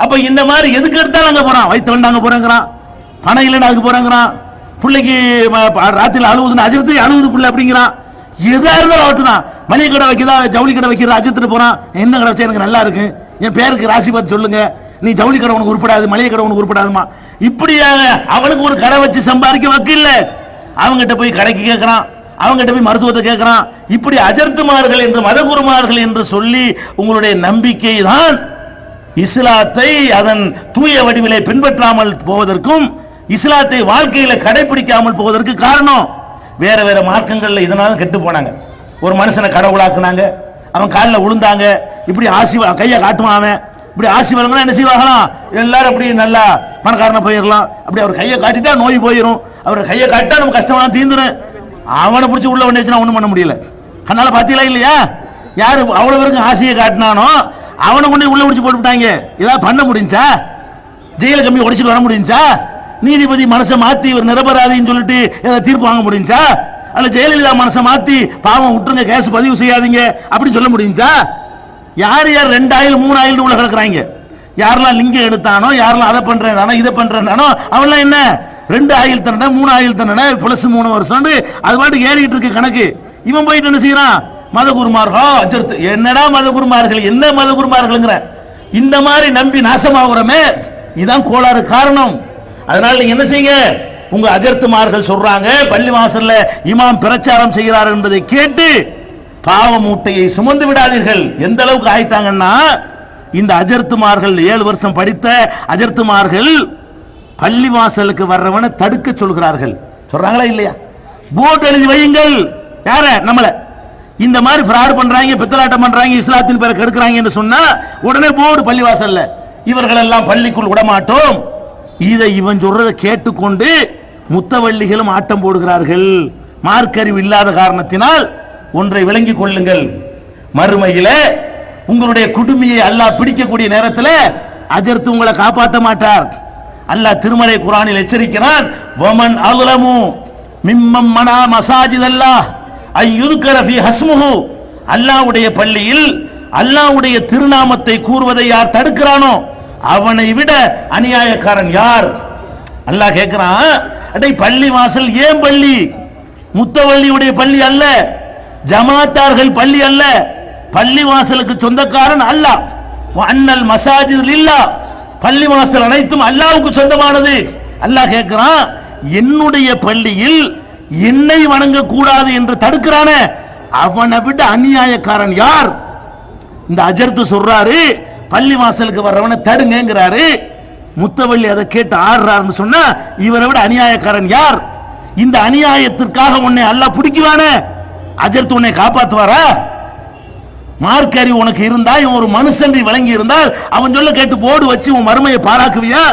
அப்ப இந்த மாதிரி எதுக்கு எடுத்தாலும் அங்க போறான், வயிற்று அங்க போறேங்கிறான், பணம் இல்லைன்னு அதுக்கு போறேங்கிறான், பிள்ளைக்கு ராத்திரியில் அழுவுதுன்னு அஜர்த்து அழுவுது பிள்ளை அப்படிங்கிறான். எதா இருந்தாலும் அவட்டு தான். மளிகை கடை வைக்கிறதா, ஜவுளி கடை வைக்கிறதா, அஜர்த்துட்டு போறான். என்ன கடை வச்சா எனக்கு நல்லா இருக்கு, என் பேருக்கு ராசி பார்த்து சொல்லுங்க, நீ ஜவுளி கடை உனக்கு உருப்படாது, மளிகை கடை உனக்கு உருப்படாதுமா. இப்படியாக அவனுக்கு ஒரு கடை வச்சு சம்பாதிக்க வக்கில்ல, அவங்ககிட்ட போய் கடைக்கு கேட்கிறான், அவங்ககிட்ட போய் மருத்துவத்தை கேட்கிறான். இப்படி அஜர்த்துமார்கள் என்று மதகுருமார்கள் என்று சொல்லி உங்களுடைய நம்பிக்கை தான் இஸ்லாத்தை அதன் தூய வடிவிலே பின்பற்றாமல் போவதற்கும் இஸ்லாத்தை வாழ்க்கையில கடைபிடிக்காமல் போவதற்கு காரணம். வேற வேற மார்க்கங்கள்ல இதனால கெட்டு போனாங்க. ஒரு மனுஷனை கடவுளாக்குனாங்க, அவன் காலில் விழுந்தாங்க, இப்படி ஆசி கையை காட்டுவான், அவன் இப்படி ஆசி வழங்கினா என்ன செய்வாங்களாம், எல்லாரும் அப்படி நல்லா பணக்காரனை போயிடலாம். அப்படி அவர் கையை காட்டிட்டா நோய் போயிடும், அவர் கையை காட்டிட்டா நம்ம கஷ்டமா தீந்துடும். அவனை பிடிச்சி உள்ள ஒண்ணு வச்சுனா ஒண்ணும் பண்ண முடியல. கண்ணால பாத்தீங்களா இல்லையா? யாரு அவ்வளவு பேருக்கு ஆசையை காட்டினானோ அவனை கொண்டு உள்ள பிடிச்சி போட்டுவிட்டாங்க. ஏதாவது பண்ண முடிஞ்சா? ஜெயில கம்பி உடைச்சிட்டு வர முடிஞ்சா? நீதிபதி மனசை மாத்தி இவர் நிரபராதின்னு சொல்லிட்டு ஏதாவது தீர்ப்பு வாங்க முடிஞ்சா? அல்ல ஜெயலலிதா மனசை மாத்தி பாவம் விட்டுருங்க, கேஸ் பதிவு செய்யாதீங்க அப்படின்னு சொல்ல முடிஞ்சா? யார் யார் 2 ஆயில் 3 ஆயில் உள்ள கிடக்குறாங்க? யாரெல்லாம் லிங்கம் எடுத்தானோ, யாரெல்லாம் அதை பண்றானோ இதை பண்றானோ அவெல்லாம் என்ன 2 ஆயில் தண்டனை 3 ஆயில் தண்டனை பிளஸ் 3 வருஷம் அது பாட்டுக்கு ஏறிட்டு இருக்கு கணக்கு. இவன் போயிட்டு என்ன செய்யறான்? மதகுருமார்கள் அஜர்த்து. என்னடா மதகுருமார்கள், என்ன மதகுருமார்கள்? இந்த மாதிரி நம்பி நாசமாகுறமே, இதான் கோளாறு காரணம். அதனால நீங்க என்ன செய்யுங்க, உங்க அஜர்த்துமார்கள் சொல்றாங்க பள்ளி வாசல்ல இமாம் பிரச்சாரம் செய்கிறார் என்பதை கேட்டு பாவ மூட்டையை சுமந்து விடாதீர்கள். எந்த அளவுக்கு ஆயிட்டாங்கன்னா, இந்த அஜர்த்துமார்கள் 7 வருஷம் படித்த அஜர்த்துமார்கள் பள்ளி வாசலுக்கு வர்றவனை தடுக்க சொல்கிறார்கள். சொல்றாங்களா இல்லையா? போர்டு எழுதி வையுங்கள். யார? நம்மள இந்த மாதிரி ஃப்ராட் பண்றாங்க, பித்தலாட்டம் பண்றாங்க, இஸ்லாத்தின் பேரை கெடுக்கிறாங்க என்று சொன்னா உடனே போர்டு பள்ளி வாசல்ல, இவர்கள் எல்லாம் பள்ளிக்குள் விடமாட்டோம். இதை இவன் சொல்றதை கேட்டுக்கொண்டு முத்தவள்ளிகளும் ஆட்டம் போடுகிறார்கள். மார்க்கறிவு இல்லாத காரணத்தினால் ஒன்றை விளங்கிக் கொள்ளுங்கள், மறுமையில உங்களுடைய குடுமியை அல்லாஹ் பிடிக்கக்கூடிய நேரத்தில் அஜர்த்து உங்களை காப்பாற்ற மாட்டார். அல்லாஹ் திருமறை குர்ஆனில் எச்சரிக்கிறான், வமன் அஸ்லமு மிம்மன் மனா மசாஜிதல்லாஹ் ஐயுத்கர ஃபீ ஹஸ்முஹு. அல்லாஹ்வுடைய பள்ளியில் அல்லாஹ்வுடைய திருநாமத்தை கூறுவதை யார் தடுக்கிறானோ அவனை விட அநியாயக்காரன் யார்? அல்லாஹ் கேட்கிறான், அடே பள்ளி வாசல் ஏன் பள்ளி? முத்தவள்ளியுடைய பள்ளி அல்ல, ஜமாத்தார்கள் பள்ளி அல்ல, பள்ளி வாசலுக்கு சொந்தக்காரன் அல்லாஹ். அன்னல் மசாஜித் லில்லாஹ், பள்ளி வாசல் அனைத்தும் அல்லாஹ்வுக்கு சொந்தமானது. அல்லாஹ் கேட்கிறான், என்னுடைய பள்ளியில் என்னை வணங்க கூடாது என்று தடுக்கிறானே அவனை விட அநியாயக்காரன் யார்? இந்த அஜர்த்து சொல்றாரு, பள்ளி வாசலுக்கு வர்றவனை தடுங்கிறாரு. முத்தவள்ளி அதை கேட்டு ஆடுறாருன்னு சொன்னா இவரை விட அநியாயக்காரன் யார்? இந்த அநியாயத்திற்காக உன்னை அல்லாஹ் பிடிக்குவானே, அஜர்த்து உன்னை காப்பாற்றுவாரா? மார்க் அறிவு உனக்கு இருந்தா, இவன் ஒரு மனுஷன் விளங்கி இருந்தால் அவன் சொல்ல கேட்டு போர்டு வச்சு உன் மறுமையை பாராக்குவியா?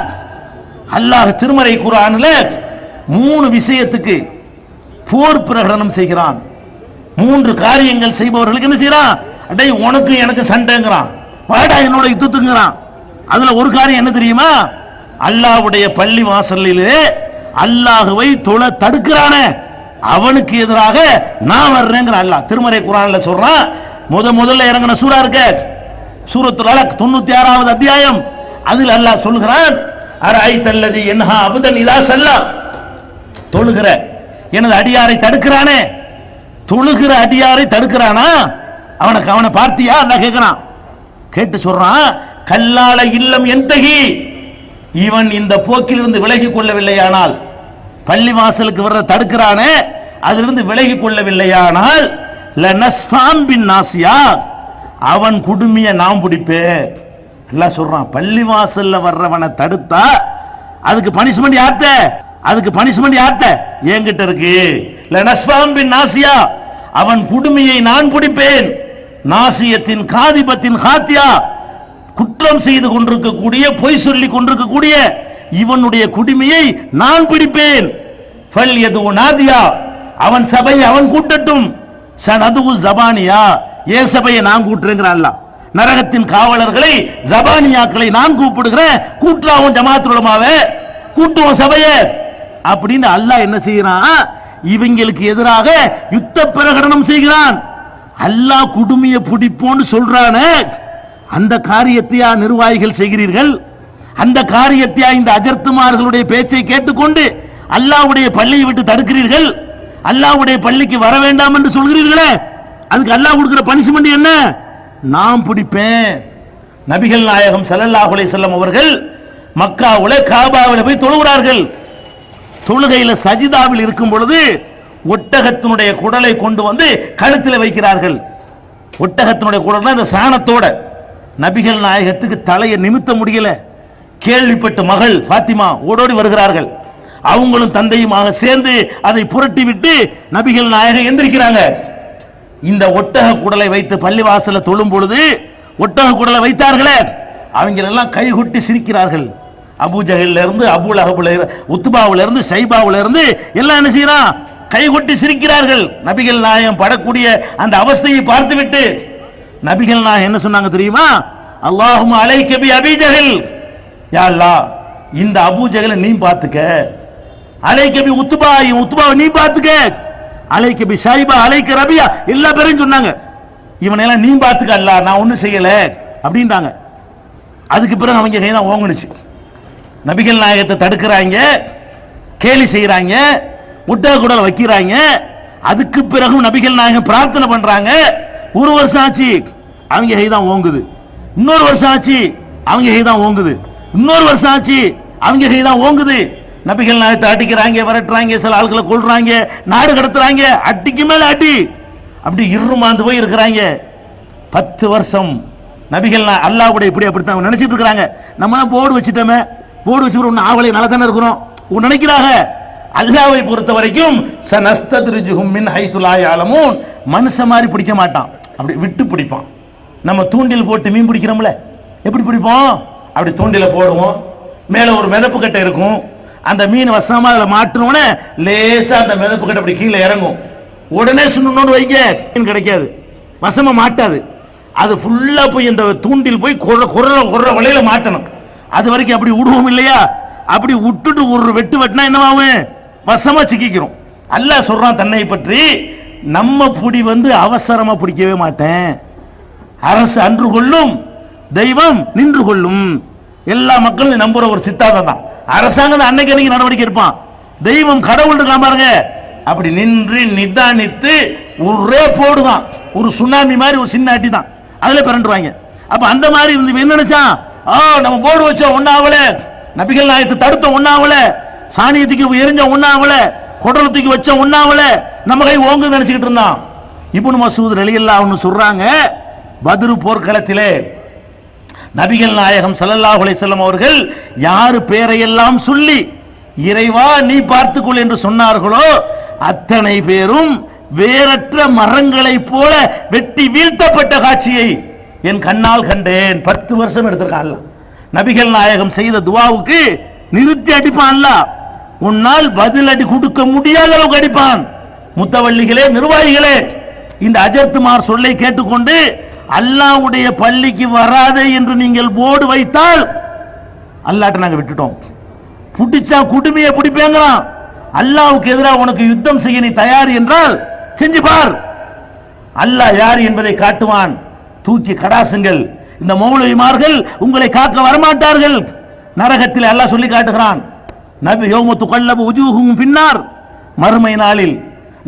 அல்லாஹ் திருமறை குர்ஆன்ல 3 விஷயத்துக்கு போர் பிரகடனம் செய்கிறான். 3 காரியங்கள் செய்பவர்களுக்கு என்ன செய்யறான்? அடே உனக்கு எனக்கு சண்டைங்கிறான், வாடா என்னோட யுத்தத்துங்கிறான். அதுல ஒரு காரியம் என்ன தெரியுமா? அல்லாஹ்வுடைய பள்ளி வாசலிலே அல்லாஹ்வை தொழ தடுக்கிறானே அவனுக்கு எதிராக நான் வர்றேங்கிற அல்லாஹ் திருமறை குர்ஆன்ல சொல்றான். முதல்ல இறங்கின சூரா இருக்க சூரத்துல் அலக் 96வது அத்தியாயம், அதில் அல்லாஹ் சொல்கிறான், அரஐதல்லதி யன்ஹா அபதன் இதா ஸல்லா. தொழுகிற எனது அடியாரை தடுக்கிறானே, தொழுகிற அடியாரை தடுக்கிறானா? அவனை பார்த்தியா? அல்லாஹ் கேட்கிறான். கேட்டு சொல்றான், கல்லால இல்லம் என்தகி, இவன் இந்த போக்கிலிருந்து விலகி கொள்ளவில்லையானால், பள்ளி வாசலுக்கு வர்ற தடுக்கிறானே அதிலிருந்து விலகி கொள்ளவில்லையானால் லனஸ்ஃபாம் பின் நாசியா, அவன் குடுமிய நாம் பிடிப்பேன். எல்லாம் சொல்றான், பள்ளி வாசல்ல வர்றவனை தடுத்தா அதுக்கு பனிஷ்மெண்ட் யார்ட்ட? அதுக்கு பனிஷ்மெண்ட் யார்ட்ட? என்கிட்ட இருக்கு. லனஸ்ஃபாம் பின் நாசியா, அவன் குடுமியை நான் பிடிப்பேன். நாசியத்தின் காதிபத்தின் ஹாத்தியா, குற்றம் செய்து கொண்டிருக்கக்கூடிய, பொய் சொல்லி கொண்டிருக்கக்கூடிய இவனுடைய குடிமையை நான் பிடிப்பேன். ஃபல் யது நாதியா, அவன் சபையை அவன் கூட்டட்டும். சனது ஜபானியா, ஏன் சபையை நான் கூட்டுறேங்கிறான் அல்லாஹ். நரகத்தின் காவலர்களை ஜபானியாக்களை நான் கூப்பிடுகிறேன், கூட்டுறாவும் ஜமாத் உலமாவே, கூட்டுவோம் சபையை அப்படின்னு அல்லாஹ் என்ன செய்யறான்? இவங்களுக்கு எதிராக யுத்த பிரகடனம் செய்கிறான். அல்லாஹ் குடுமையை பிடிப்போன்னு சொல்றானே, அந்த காரியத்தையா நிர்வாகிகள் செய்கிறீர்கள்? அந்த காரியத்தையா இந்த அஜர்த்துமார்களுடைய பேச்சை கேட்டுக்கொண்டு அல்லாஹ்வுடைய பள்ளியை விட்டு தடுக்கிறீர்கள்? அல்லாஹ்வுடைய பள்ளிக்கு வர வேண்டாம் என்று சொல்கிறீர்களே, அதுக்கு அல்லாஹ் கொடுக்கிற பனிஷ்மெண்ட் என்ன? நான் பிடிப்பேன். நபிகள் நாயகம் ஸல்லல்லாஹு அலைஹி வஸல்லம் அவர்கள் மக்காவுல காபாவில் போய் தொழுகிறார்கள். தொழுகையில சஜிதாவில் இருக்கும் பொழுது ஒட்டகத்தினுடைய குடலை கொண்டு வந்து கழுத்தில் வைக்கிறார்கள். ஒட்டகத்தினுடைய குடல் அந்த சாணத்தோட நபிகள் நாயகத்துக்கு தலையை நிமித்த முடியல. கேள்விப்பட்ட மகள் பாத்திமா ஓடோடி வருகிறார்கள். அவங்களும் தந்தையுமாக சேர்ந்து அதை புரட்டி விட்டு நபிகள் நாயகம் எந்திரிக்கிறாங்க. இந்த ஒட்டக குடலை வைத்து பள்ளிவாசல தொழும் பொழுது ஒட்டக குடலை வைத்தார்களே, அவங்க எல்லாம் கைகொட்டி சிரிக்கிறார்கள். அபூஜஹல்ல இருந்து அபூல் அஹபுல உத்பாவுல இருந்து ஷைபாவுல இருந்து எல்லாம் என்ன செய்யறான், கைகொட்டி சிரிக்கிறார்கள். நபிகள் நாயகம் படக்கூடிய அந்த அவஸ்தையை பார்த்துவிட்டு நபிகள் நாயகம் என்ன சொன்னாங்க தெரியுமா? அல்லாஹும்ம அலைக பி அபீ ஜஹல், யா அல்லாஹ் இந்த அபூஜஹலை நீ பாத்துக்க, அலைக பி உத்பாவை நீ பாத்துக்க, அலைக பி ஷைபா அலைக ரபியா எல்லா பேரையும் சொன்னாங்க. இவனை எல்லாம் நீ பாத்துக்க அல்லாஹ், நான் ஒண்ணும் செய்யல அப்படின்றாங்க. அதுக்கு பிறகு அவங்க கைதான் ஓங்குனுச்சு. நபிகள் நாயகத்தை தடுக்கிறாங்க, கேலி செய்யறாங்க, ஒட்டக குடலை வைக்கிறாங்க. அதுக்கு பிறகு நபிகள் நாயகம் பிரார்த்தனை பண்றாங்க. ஒரு வருஷம் ஆச்சு, அவங்க கைதான் ஓங்குது. இன்னொரு வருஷம் ஆச்சு, அவங்க கைதான் ஓங்குது. இன்னொரு வருஷம் ஆச்சு, அவங்க கைதான் ஓங்குது. நபிகள் நாயகத்தை அடிக்கிறாங்க, விரட்டுறாங்க, சில ஆட்களை கொள்றாங்க, நாடு கடத்துறாங்க, அடிக்கு மேல அடி. அப்படி இருமாந்து போய் இருக்கிறாங்க. 10 வருஷம் நபிகள் அல்லாஹ்வுடைய இப்படி அப்படித்தான் நினைச்சிட்டு இருக்கிறாங்க. நம்ம போர்டு வச்சுட்டோமே, போர்டு வச்சு ஒன்னு ஆவலை நல்லா தானே இருக்கிறோம் நினைக்கிறாங்க. அல்லாஹ்வை பொறுத்த வரைக்கும் சனஸ்தத்ரிஜுஹும் மின் ஹைஸு லா யஅலமூன், மனுஷ மாதிரி பிடிக்க மாட்டான், அப்படி விட்டு பிடிப்பான். நம்ம தூண்டில் போட்டு மீன் பிடிக்கிறோம்ல, எப்படி பிடிப்போம்? அப்படி தூண்டில போடுவோம், மேல ஒரு மிதப்பு கட்டை இருக்கும், அந்த மீன் வசமா அதுல மாட்டணும்னே லேசா அந்த மிதப்பு கட்டை அப்படி கீழே இறங்கும். உடனே சுண்ணணும்னு வைங்க, மீன் கிடைக்காது, வசமா மாட்டாது. அது ஃபுல்லா போய் இந்த தூண்டில் போய் குற வலையில மாட்டணும். அது வரைக்கும் அப்படி விடுவோம் இல்லையா? அப்படி விட்டுட்டு ஒரு வெட்டு வெட்டினா என்னவாகும்? வசமா சிக்கிக்கிறோம். அல்லாஹ் சொல்றான் தன்னை பற்றி, நம்ம புடி அவசரமா பிடிக்கவே மாட்டேன், அரசு அன்று கொள்ளும் தெய்வம் நின்று கொள்ளும். எல்லா மக்களும் நம்புற ஒரு சித்தாந்தம் தான். அரசாங்கம் அன்னைக்கு அன்னைக்கு நடவடிக்கை எடுப்பான், தெய்வம் கடவுள் இருக்கான் பாருங்க, அப்படி நின்று நிதானித்து ஒரே போடுதான். ஒரு சுனாமி மாதிரி ஒரு சின்ன அடி தான், அதுல பிறண்டுவாங்க. அப்ப அந்த மாதிரி இருந்து என்ன நினைச்சான், நம்ம போர்டு வச்சோம் ஒன்னாவல, நபிகள் நாயகத்தை தடுத்த ஒன்னாவல, சாணியத்துக்கு எரிஞ்ச ஒன்னாவல, குடலத்துக்கு வச்ச ஒன்னாவல, நம்ம கை ஓங்கு நினைச்சுக்கிட்டு இருந்தான். இப்னு மஸ்ஊத் ரலியல்லாஹு அன்ஹு சொல்றாங்க, பத்ரு போர்க்களத்திலே நபிகள் நாயகம் ஸல்லல்லாஹு அலைஹி வஸல்லம் அவர்கள் யாரு பேரையெல்லாம் சொல்லி இறைவா நீ பார்த்துக்கொள் என்று சொன்னார்களோ அத்தனை பேரும் வேறற்ற மரங்களை போல வெட்டி வீழ்த்தப்பட்ட காட்சியை என் கண்ணால் கண்டேன். 10 வருஷம் எடுத்திருக்கான். நபிகள் நாயகம் செய்த துவாவுக்கு நிறுத்தி அடிப்பான் அல்லாஹ். உன்னால் பதில் அடி கொடுக்க முடியாத அளவுக்கு அடிப்பான். முத்தவள்ளிகளே, நிர்வாகிகளே, இந்த அஜர்த்துமார் சொல்லை கேட்டுக்கொண்டு அல்லாஹ்வுடைய பள்ளிக்கு வராதே என்று நீங்கள் போர்டு வைத்தால் அல்லாஹ்ட்ட நாங்க விட்டுட்டோம். புடிச்சா குடுமையை பிடிப்பேங்கிறான். அல்லாஹ்வுக்கு எதிராக உனக்கு யுத்தம் செய்ய நீ தயார் என்றால் செஞ்சு பார், அல்லாஹ் யார் என்பதை காட்டுவான். தூக்கி கடாசுங்கள், இந்த மௌலவிமார்கள் உங்களை காக்க வரமாட்டார்கள். நரகத்தில் அல்லாஹ் சொல்லி காட்டுகிறான். நபி யௌம துகல்லபு உஜூஹும் பின்னார், மறுமை நாளில்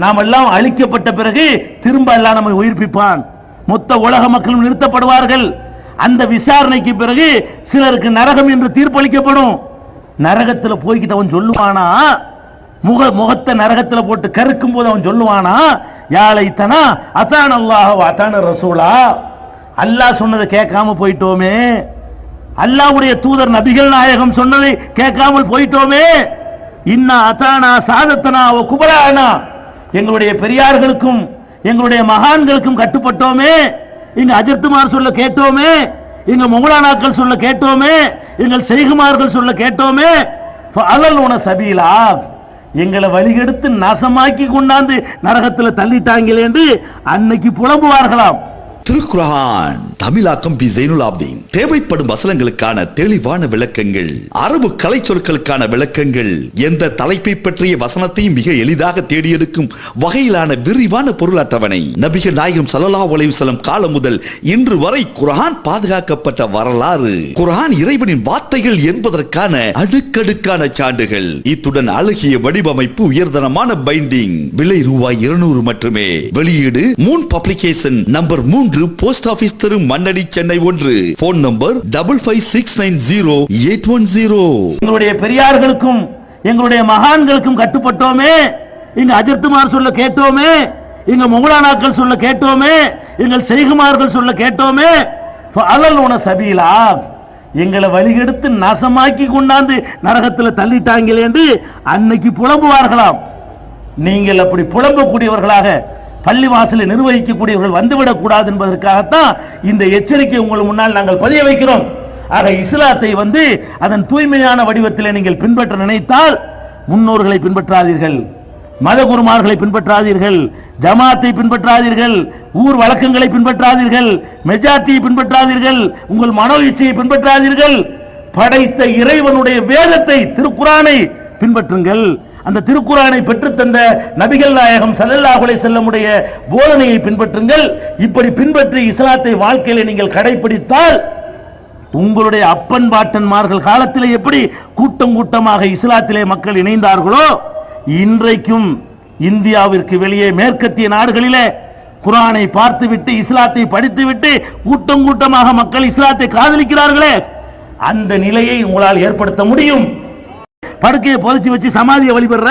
நாம் எல்லாம் அழிக்கப்பட்ட பிறகு திரும்ப அல்லாஹ் நம்மை உயிர்ப்பிப்பான். மொத்த உலக மக்களும் நிறுத்தப்படுவார்கள். அந்த விசாரணைக்கு பிறகு சிலருக்கு நரகம் என்று தீர்ப்பளிக்கப்படும். நரகத்தில் போய்கிட்டு அவன் சொல்லுவானா, முகத்தை நரகத்தில் போட்டு கருக்கும் போது அவன் சொல்லுவானா, யாழைத்தனா அதான் அல்லாஹ் அதான ரசூலா, அல்லாஹ் சொன்னதை கேட்காம போயிட்டோமே, அல்லாஹ்வுடைய தூதர் நபிகள் நாயகம் சொன்னதை கேட்காமல் போயிட்டோமே, இன்னா அதானா சாதத்தனா ஓ குபரானா, எங்களுடைய பெரியார்களுக்கும் எங்களுடைய மகான்களுக்கும் கட்டுப்பட்டோமே, எங்க அஜர்த்துமார் சொல்ல கேட்டோமே, எங்க மௌலானாக்கள் சொல்ல கேட்டோமே, எங்கள் செய்குமார்கள் சொல்ல கேட்டோமே, அலல்லுன சபீலா, எங்களை வழிகெடுத்து நாசமாக்கி கொண்டாந்து நரகத்தில் தள்ளிட்டாங்களே என்று அன்னைக்கு புலம்புவார்களாம். திருக்குர்ஆன் தமிழாக்கம் பி ஜைனுல் ஆப்தீன். தேவைப்படும் வசனங்களுக்கான தெளிவான விளக்கங்கள், அரபு கலை சொற்களுக்கான விளக்கங்கள், எந்த தலைப்பை பற்றிய வசனத்தையும் மிக எளிதாக தேடியெடுக்கும் வகையிலான விரிவான பொருள் அட்டவணை. நபிகள் நாயகம் ஸல்லல்லாஹு அலைஹி வஸல்லம் காலம் முதல் இன்று வரை குர்ஆன் பாதுகாக்கப்பட்ட வரலாறு, குர்ஆன் இறைவனின் வார்த்தைகள் என்பதற்கான அடுக்கடுக்கான சான்றுகள், இத்துடன் அழகிய வடிவமைப்பு, உயர்தரமான பைண்டிங், விலை ரூபாய் 200 மட்டுமே. வெளியீடு Moon publication, number 3, 3 post office தெரு மண்ணடி சென்னை 1 போன் நம்பர் 55690810. எங்களுடைய பெரியார்களுக்கும் எங்களுடைய மகான்களுக்கும் கட்டுப்பட்டோமே, எங்க அஜித்துமார் சொல்ல கேட்டோமே, எங்க மௌலானாக்கள் சொல்ல கேட்டோமே, எங்கள் செய்குமார்கள் சொல்ல கேட்டோமே, அலல்லுன சபீலா எங்களை வழிகெடுத்து நாசமாக்கி கொண்டாந்து நரகத்துல தள்ளிட்டாங்களே என்று அன்னைக்கு புலம்புவார்களாம். நீங்கள் அப்படி புலம்பக்கூடியவர்களாக பள்ளி வாசலை நிர்வகிக்கக்கூடியவர்கள் வந்துவிடக் கூடாது என்பதற்காகத்தான் இந்த எச்சரிக்கை உங்கள் முன்னால் நாங்கள் பதிய வைக்கிறோம். ஆக இஸ்லாத்தை அதன் தூய்மையான வடிவத்திலே நீங்கள் பின்பற்ற நினைத்தால் முன்னோர்களை பின்பற்றாதீர்கள், மத குருமார்களை பின்பற்றாதீர்கள், ஜமாத்தை பின்பற்றாதீர்கள், ஊர் வழக்கங்களை பின்பற்றாதீர்கள், மெஜாரிட்டியை பின்பற்றாதீர்கள், உங்கள் மனோ இச்சையை பின்பற்றாதீர்கள். படைத்த இறைவனுடைய வேதத்தை திருக்குரானை பின்பற்றுங்கள். அந்த திருக்குரானை பெற்றுத்தந்த நபிகள் நாயகம் ஸல்லல்லாஹு அலைஹி வஸல்லமுடைய போதனையை பின்பற்றுங்கள். இப்படி பின்பற்றி இஸ்லாத்தை வாழ்க்கையில நீங்கள் கடைபிடித்தால் உங்களுடைய அப்பன் பாட்டன்மார்கள் காலத்திலே எப்படி கூட்டம் கூட்டமாக இஸ்லாத்திலே மக்கள் இணைந்தார்களோ, இன்றைக்கும் இந்தியாவிற்கு வெளியே மேற்கத்திய நாடுகளிலே குர்ஆனை பார்த்துவிட்டு இஸ்லாத்தை படித்துவிட்டு கூட்டம் கூட்டமாக மக்கள் இஸ்லாத்தை காதலிக்கிறார்களே, அந்த நிலையை உங்களால் ஏற்படுத்த முடியும். படுக்கையை புதைச்சி வச்சு சமாதியை வழிபடுற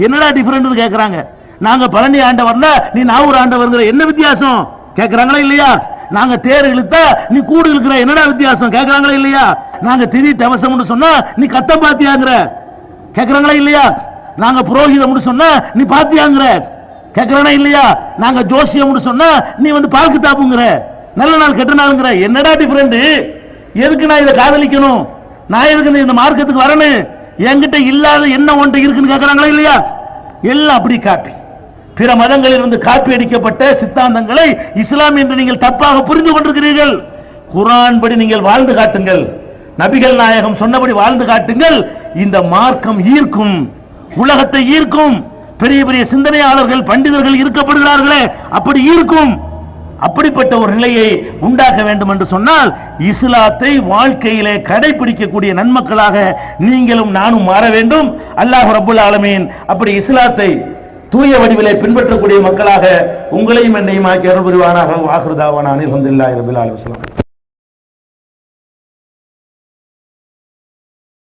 என்னடா டிஃபரெண்ட் கேட்கறாங்க. நாங்க பழனி ஆண்டவர்னா நீ நாவூர் ஆண்டவர்ங்கிற என்ன வித்தியாசம் கேட்கறாங்களா இல்லையா? நாங்க தேர் இழுத்தா நீ கூடு இழுக்கிற என்னடா வித்தியாசம் கேட்கறாங்களா இல்லையா? நாங்க திதி தவசம்னு சொன்னா நீ கத்தம் பாத்தியாங்கிற கேட்கறாங்களா இல்லையா? நாங்க புரோகிதம்னு சொன்னா நீ பாத்தியாங்கிற கேட்கறானா இல்லையா? நாங்க ஜோசியம்னு சொன்னா நீ பால்கு தாப்புங்கிற, நல்ல நாள் கெட்ட நாளுங்கிற. என்னடா டிஃபரெண்ட்? எதுக்கு நான் இதை காதலிக்கணும்? நான் எதுக்கு இந்த மார்க்கத்துக்கு வரணும்? என்கிட்ட இல்லாத என்ன ஒன்று இருக்குன்னு கேட்கறாங்களா இல்லையா? எல்லாம் அப்படி காப்பி, பிற மதங்களில் காப்பி அடிக்கப்பட்ட சித்தாந்தங்களை இஸ்லாம் என்று நீங்கள் தப்பாக புரிந்து கொண்டிருக்கிறீர்கள். குர்ஆன் படி நீங்கள் வாழ்ந்து காட்டுங்கள், நபிகள் நாயகம் சொன்னபடி வாழ்ந்து காட்டுங்கள். இந்த மார்க்கம் ஈர்க்கும், உலகத்தை ஈர்க்கும். பெரிய பெரிய சிந்தனையாளர்கள் பண்டிதர்கள் ஈர்க்கப்படுகிறார்களே, அப்படி ஈர்க்கும். அப்படிப்பட்ட ஒரு நிலையை உண்டாக்க வேண்டும் என்று சொன்னால் இஸ்லாத்தை வாழ்க்கையிலே கடைபிடிக்கக்கூடிய நன்மக்களாக நீங்களும் நானும் மாற வேண்டும். அல்லாஹ் ரப்பல் ஆலமீன் அப்படி இஸ்லாத்தை தூய வடிவிலே பின்பற்றக்கூடிய மக்களாக உங்களையும் என்னையும் ஆக்கி அருள் புரிவானாக. வாஹிரு தாவானா அல்ஹம்துலில்லாஹி ரப்பில் ஆலமீன்.